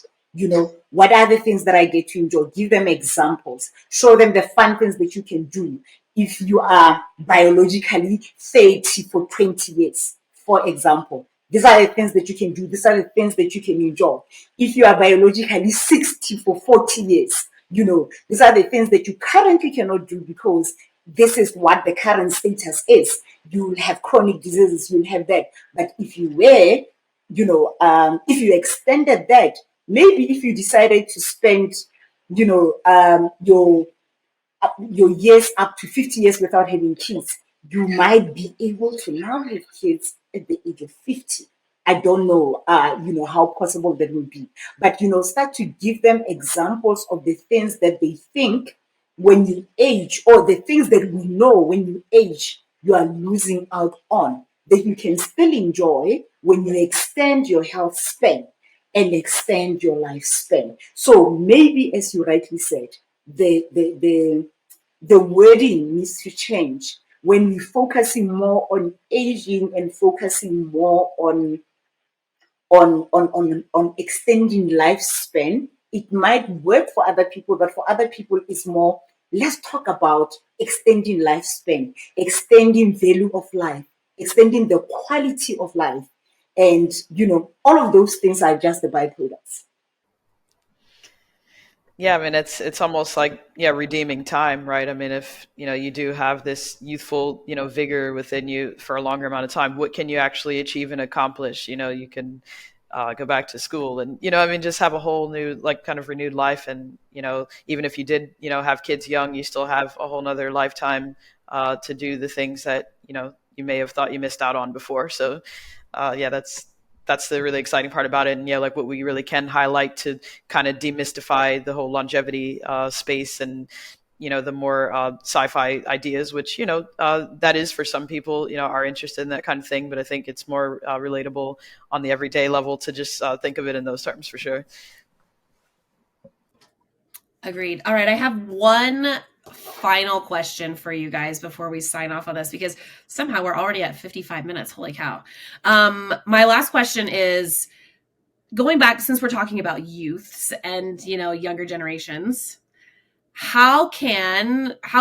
What are the things that I get to enjoy? Give them examples. Show them the fun things that you can do if you are biologically 30 for 20 years, for example. These are the things that you can do. These are the things that you can enjoy. If you are biologically 60 for 40 years, these are the things that you currently cannot do because this is what the current status is. You'll have chronic diseases, you'll have that. But if you were, if you extended that, maybe if you decided to spend, your years up to 50 years without having kids, you might be able to now have kids at the age of 50. I don't know, how possible that would be. But, start to give them examples of the things that they think when you age, or the things that we know when you age, you are losing out on, that you can still enjoy when you extend your health span and extend your lifespan. So maybe, as you rightly said, the wording needs to change. When we're focusing more on aging and focusing more on extending lifespan, it might work for other people, but for other people, it's more, let's talk about extending lifespan, extending value of life, extending the quality of life. And, all of those things are just the byproducts. Yeah, I mean, it's almost like, yeah, redeeming time, right? I mean, if you do have this youthful vigor within you for a longer amount of time, what can you actually achieve and accomplish? You can go back to school, and I mean, just have a whole new, like, kind of renewed life. And even if you did have kids young, you still have a whole nother lifetime to do the things that you may have thought you missed out on before. So yeah, that's the really exciting part about it. And yeah, like, what we really can highlight to kind of demystify the whole longevity space, and the more sci-fi ideas, which that is, for some people, are interested in that kind of thing. But I think it's more relatable on the everyday level to just think of it in those terms, for sure. Agreed. All right, I have one final question for you guys before we sign off on this, because somehow we're already at 55 minutes. Holy cow. My last question is, going back, since we're talking about youths and younger generations, how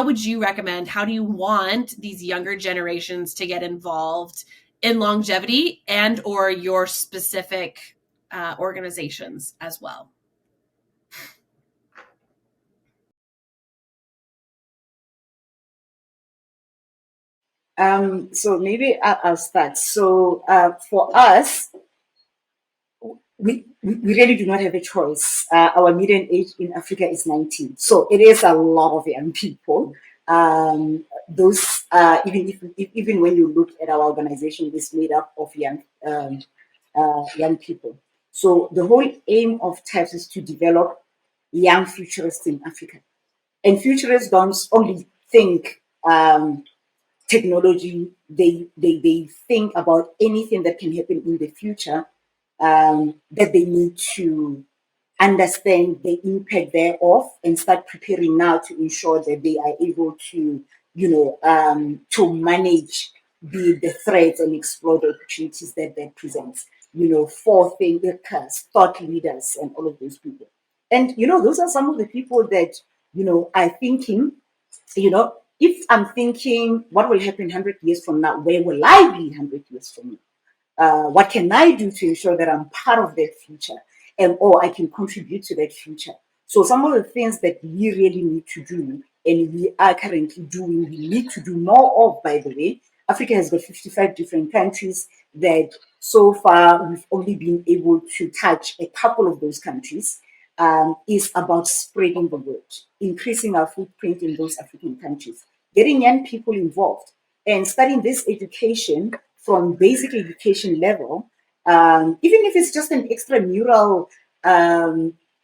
would you recommend, how do you want these younger generations to get involved in longevity, and or your specific organizations as well? So maybe I'll start. So for us, we really do not have a choice. Our median age in Africa is 19, so it is a lot of young people. Those even when you look at our organization, it's made up of young people. So the whole aim of TAFFs is to develop young futurists in Africa, and futurists don't only think technology. They think about anything that can happen in the future, that they need to understand the impact thereof and start preparing now to ensure that they are able to, to manage the threats and explore the opportunities that presents, for thinkers, thought leaders, and all of those people. And, those are some of the people that, are thinking, if I'm thinking, what will happen 100 years from now? Where will I be 100 years from now? What can I do to ensure that I'm part of that future, and or I can contribute to that future? So some of the things that we really need to do, and we are currently doing, we need to do more of, by the way. Africa has got 55 different countries that so far we've only been able to touch a couple of those countries. Is about spreading the word, increasing our footprint in those African countries, getting young people involved, and studying this education from basic education level, even if it's just an extramural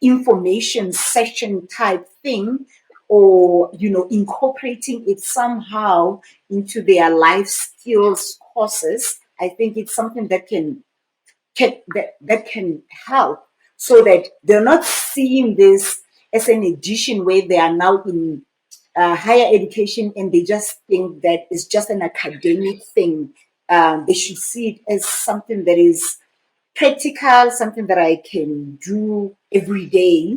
information session type thing, or incorporating it somehow into their life skills courses. I think it's something that can help, so that they're not seeing this as an addition where they are now in higher education and they just think that it's just an academic thing. They should see it as something that is practical, something that I can do every day,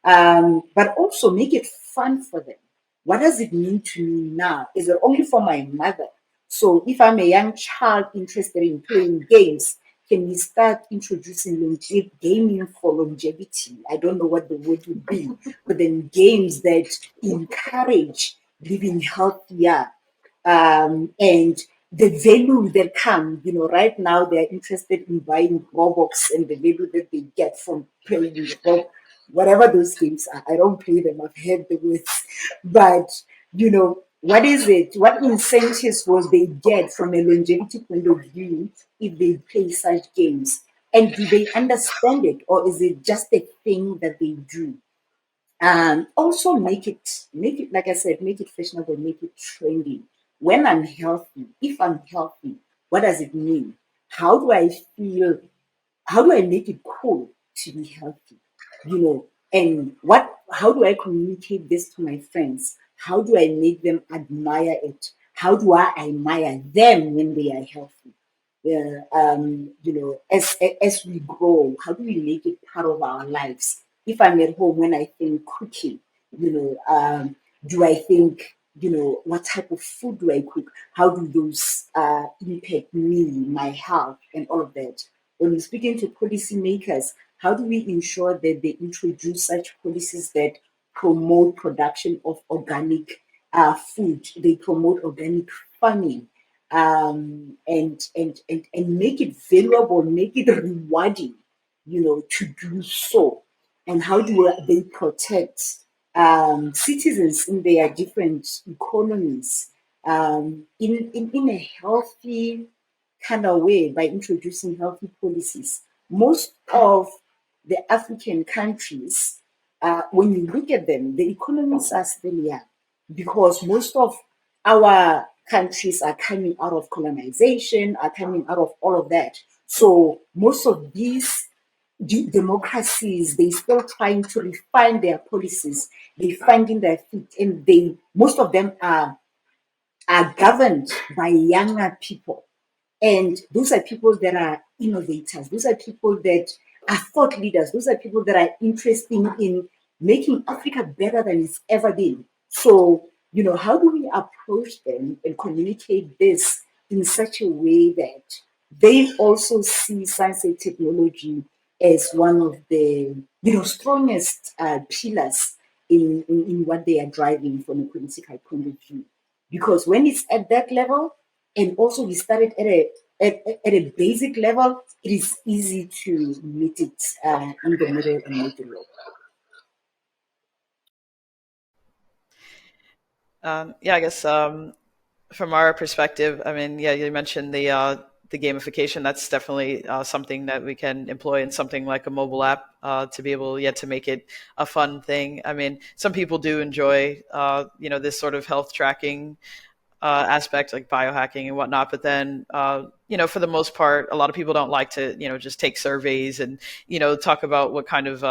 but also make it fun for them. What does it mean to me now? Is it only for my mother? So if I'm a young child interested in playing games, can we start introducing gaming for longevity? I don't know what the word would be, but then games that encourage living healthier, and the value that come. Right now they're interested in buying Robux and the value that they get from playing whatever those games are. I don't play them, I've heard the words. But, what is it? What incentives will they get from a longevity point of view if they play such games? And do they understand it, or is it just a thing that they do? Also make it, like I said, make it fashionable, make it trendy. When I'm healthy, if I'm healthy, what does it mean? How do I feel? How do I make it cool to be healthy? And how do I communicate this to my friends? How do I make them admire it? How do I admire them when they are healthy? Yeah, as we grow, how do we make it part of our lives? If I'm at home, when I think cooking, do I think, what type of food do I cook? How do those impact me, my health, and all of that? When we're speaking to policymakers, how do we ensure that they introduce such policies that promote production of organic food? They promote organic farming, and make it valuable, make it rewarding, to do so. And how do they protect citizens in their different economies, in a healthy kind of way, by introducing healthy policies? Most of the African countries, when you look at them, the economies are still young, because most of our countries are coming out of colonization, are coming out of all of that. So most of these democracies, they still trying to refine their policies. They finding their feet, and most of them are governed by younger people. And those are people that are innovators. Those are people that are thought leaders. Those are people that are interested in making Africa better than it's ever been. So, how do we approach them and communicate this in such a way that they also see science and technology as one of the strongest pillars in what they are driving from a political point of view? Because when it's at that level, and also we started at a at a basic level, it is easy to meet it in the middle and make it work. Yeah, I guess from our perspective, I mean, yeah, you mentioned the gamification. That's definitely something that we can employ in something like a mobile app to be able, yeah, to make it a fun thing. I mean, some people do enjoy, this sort of health tracking aspect, like biohacking and whatnot. But then, for the most part, a lot of people don't like to, just take surveys and, talk about what kind of,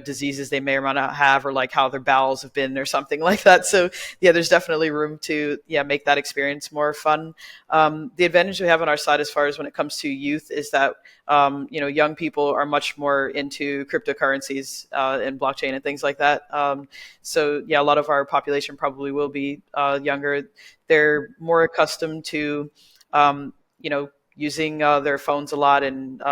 diseases they may or may not have, or like how their bowels have been or something like that. So yeah, there's definitely room to, make that experience more fun. The advantage we have on our side as far as when it comes to youth is that, young people are much more into cryptocurrencies and blockchain and things like that. So yeah, a lot of our population probably will be younger. They're more accustomed to, using their phones a lot and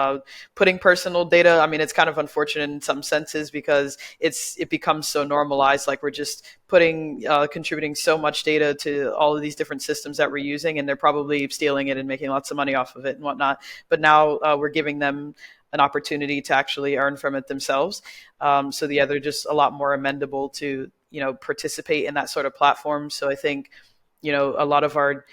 putting personal data. I mean, it's kind of unfortunate in some senses because it becomes so normalized. Like we're just contributing so much data to all of these different systems that we're using, and they're probably stealing it and making lots of money off of it and whatnot. But now we're giving them an opportunity to actually earn from it themselves. So yeah, they're just a lot more amenable to, participate in that sort of platform. So I think, a lot of our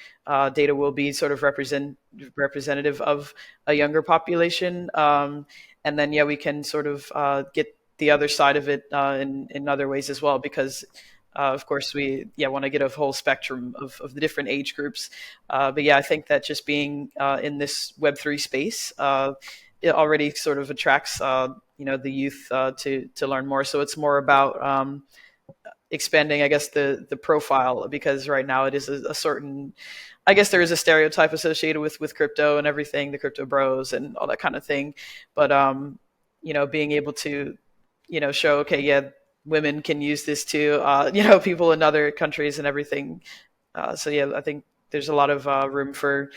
data will be sort of representative of a younger population. And then, yeah, we can sort of get the other side of it in other ways as well, because of course we want to get a whole spectrum of the different age groups. But yeah, I think that just being in this Web3 space, it already sort of attracts the youth to learn more. So it's more about expanding, I guess, the profile, because right now it is a certain, I guess there is a stereotype associated with crypto and everything, the crypto bros and all that kind of thing. But being able to, show, okay, yeah, women can use this too, people in other countries and everything. So yeah, I think there's a lot of room for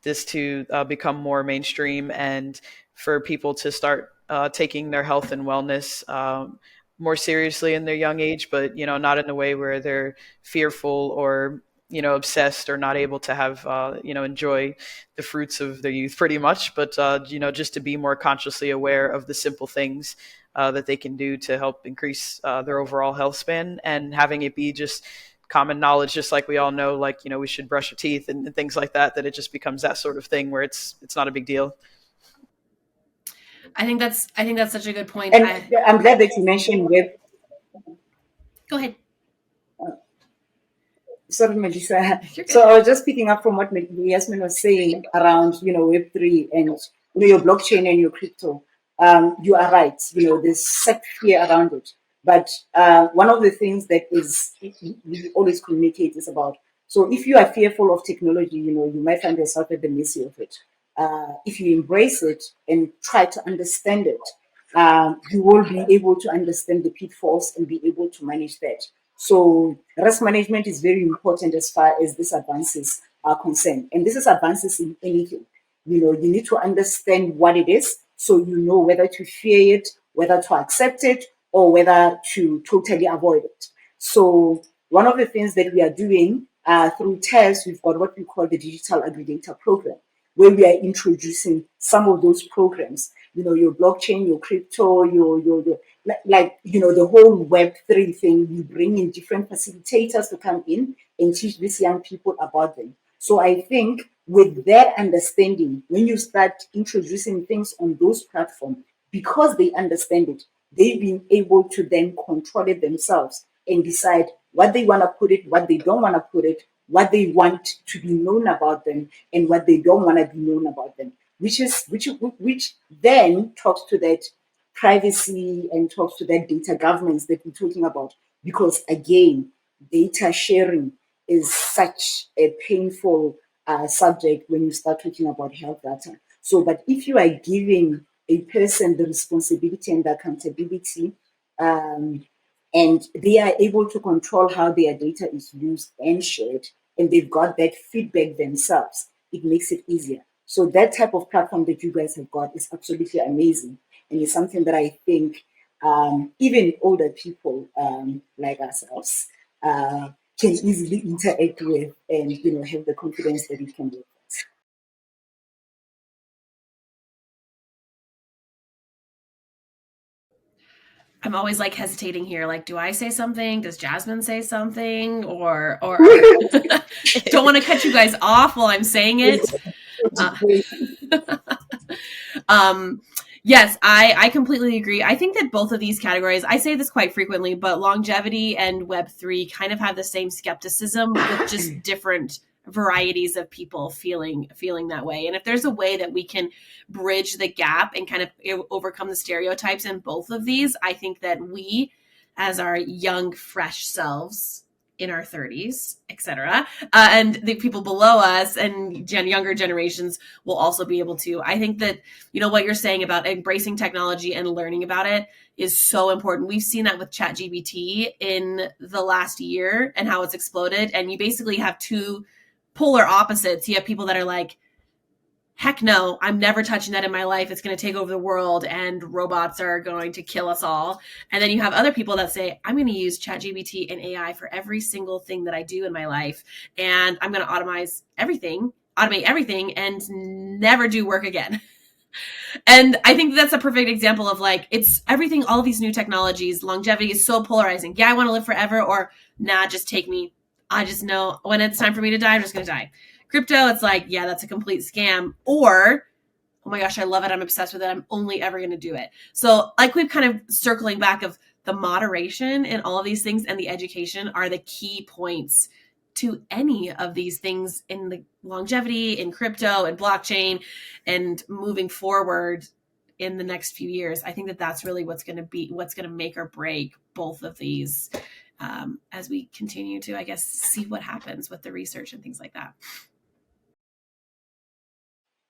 this to become more mainstream, and for people to start taking their health and wellness more seriously in their young age, but not in a way where they're fearful or obsessed or not able to have enjoy the fruits of their youth, pretty much. But just to be more consciously aware of the simple things that they can do to help increase their overall health span, and having it be just common knowledge, just like we all know, like we should brush your teeth and things like that. That it just becomes that sort of thing where it's not a big deal. I think that's such a good point. And I'm glad that you mentioned web. Go ahead. Sorry, Melissa. You're good. So I was just picking up from what Jasmine was saying around, Web3 and your blockchain and your crypto. You are right. There's set fear around it. But one of the things that is we always communicate is about. So if you are fearful of technology, you might find yourself at the mercy of it. If you embrace it and try to understand it, you will be able to understand the pitfalls and be able to manage that. So risk management is very important as far as these advances are concerned. And this is advances in anything. You need to understand what it is, so you know whether to fear it, whether to accept it, or whether to totally avoid it. So one of the things that we are doing through TAFFDs, we've got what we call the Digital Aggregator Program, where we are introducing some of those programs. Your blockchain, your crypto, your the whole Web3 thing. You bring in different facilitators to come in and teach these young people about them. So I think with that understanding, when you start introducing things on those platforms, because they understand it, they've been able to then control it themselves and decide what they want to put it, what they don't want to put it, what they want to be known about them, and what they don't want to be known about them, which then talks to that privacy and talks to that data governance that we're talking about. Because again, data sharing is such a painful subject when you start talking about health data. So, but if you are giving a person the responsibility and the accountability, and they are able to control how their data is used and shared, and they've got that feedback themselves, it makes it easier. So that type of platform that you guys have got is absolutely amazing, and it's something that I think even older people like ourselves can easily interact with, and have the confidence that it can work. I'm always like hesitating here. Like, do I say something? Does Jasmine say something? Or don't want to cut you guys off while I'm saying it. Um, yes, I completely agree. I think that both of these categories, I say this quite frequently, but longevity and Web3 kind of have the same skepticism with just different varieties of people feeling that way. And if there's a way that we can bridge the gap and kind of overcome the stereotypes in both of these, I think that we, as our young, fresh selves in our 30s, etc., and the people below us and younger generations will also be able to. I think that, you know, what you're saying about embracing technology and learning about it is so important. We've seen that with ChatGPT in the last year and how it's exploded. And you basically have two polar opposites. You have people that are like, heck no, I'm never touching that in my life. It's going to take over the world and robots are going to kill us all. And then you have other people that say, I'm going to use ChatGPT and AI for every single thing that I do in my life. And I'm going to automate everything and never do work again. And I think that's a perfect example of like, it's everything, all these new technologies, longevity is so polarizing. Yeah, I want to live forever, or nah, just take me. I just know when it's time for me to die, I'm just going to die. Crypto, it's like, yeah, that's a complete scam. Or, oh my gosh, I love it. I'm obsessed with it. I'm only ever going to do it. So like we've kind of circling back of the moderation in all of these things and the education are the key points to any of these things in the longevity, in crypto and blockchain, and moving forward in the next few years. I think that that's really what's going to make or break both of these as we continue to, I guess, see what happens with the research and things like that.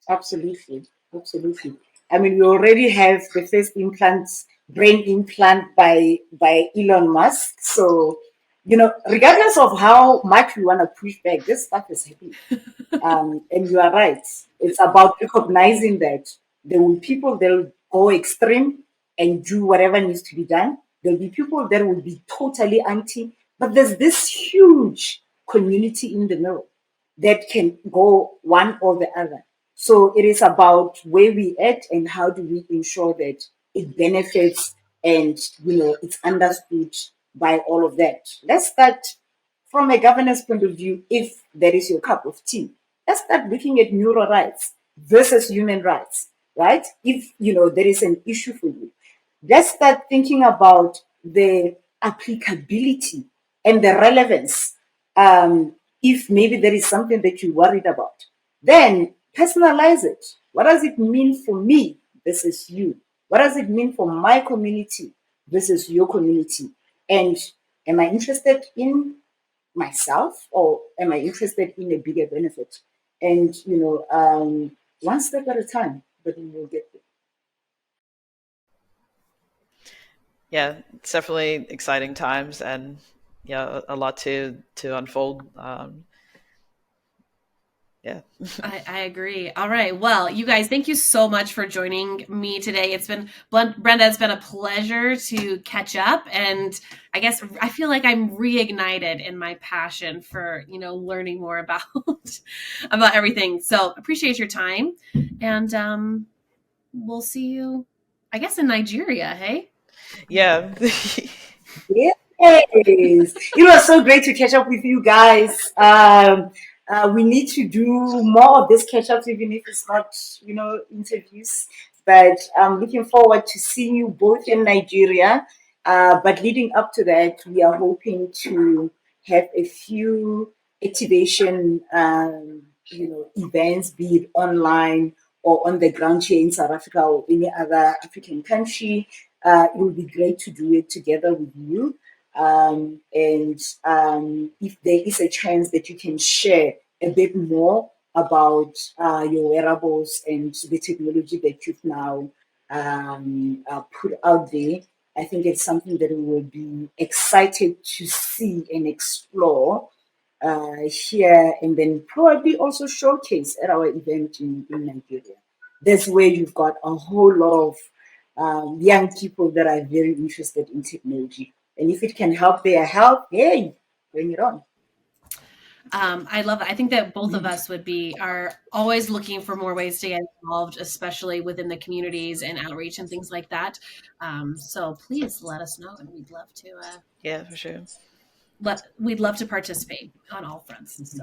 Absolutely. I mean, we already have the first brain implant by Elon Musk. So, you know, regardless of how much we want to push back, this stuff is happening. And you are right. It's about recognizing that there will be people that will go extreme and do whatever needs to be done. There'll be people that will be totally anti, but there's this huge community in the middle that can go one or the other. So it is about where we at and how do we ensure that it benefits and, you know, it's understood by all of that. Let's start from a governance point of view. If that is your cup of tea, let's start looking at neural rights versus human rights, right? If, you know, there is an issue for you, let's start thinking about the applicability and the relevance. If maybe there is something that you're worried about, then personalize it. What does it mean for me versus you? What does it mean for my community versus your community? And am I interested in myself or am I interested in a bigger benefit? And, you know, one step at a time, but we will get there. Yeah, it's definitely exciting times, and yeah, a lot to unfold. Yeah. I agree. All right. Well, you guys, thank you so much for joining me today. It's been, Brenda, it's been a pleasure to catch up. And I guess I feel like I'm reignited in my passion for, you know, learning more about, about everything. So appreciate your time. And we'll see you, I guess, in Nigeria. Hey? Yeah. Yes. It was so great to catch up with you guys. We need to do more of this catch ups, even if it's not, you know, interviews. But I'm looking forward to seeing you both in Nigeria. But leading up to that, we are hoping to have a few activation, you know, events, be it online or on the ground here in South Africa or any other African country. It would be great to do it together with you. And if there is a chance that you can share a bit more about your wearables and the technology that you've now put out there, I think it's something that we will be excited to see and explore here, and then probably also showcase at our event in Nigeria. That's where you've got a whole lot of young people that are very interested in technology. And if it can help their health, hey, bring it on. I love it. I think that both of us are always looking for more ways to get involved, especially within the communities and outreach and things like that. So please let us know, and we'd love to. Yeah, for sure. We'd love to participate on all fronts. So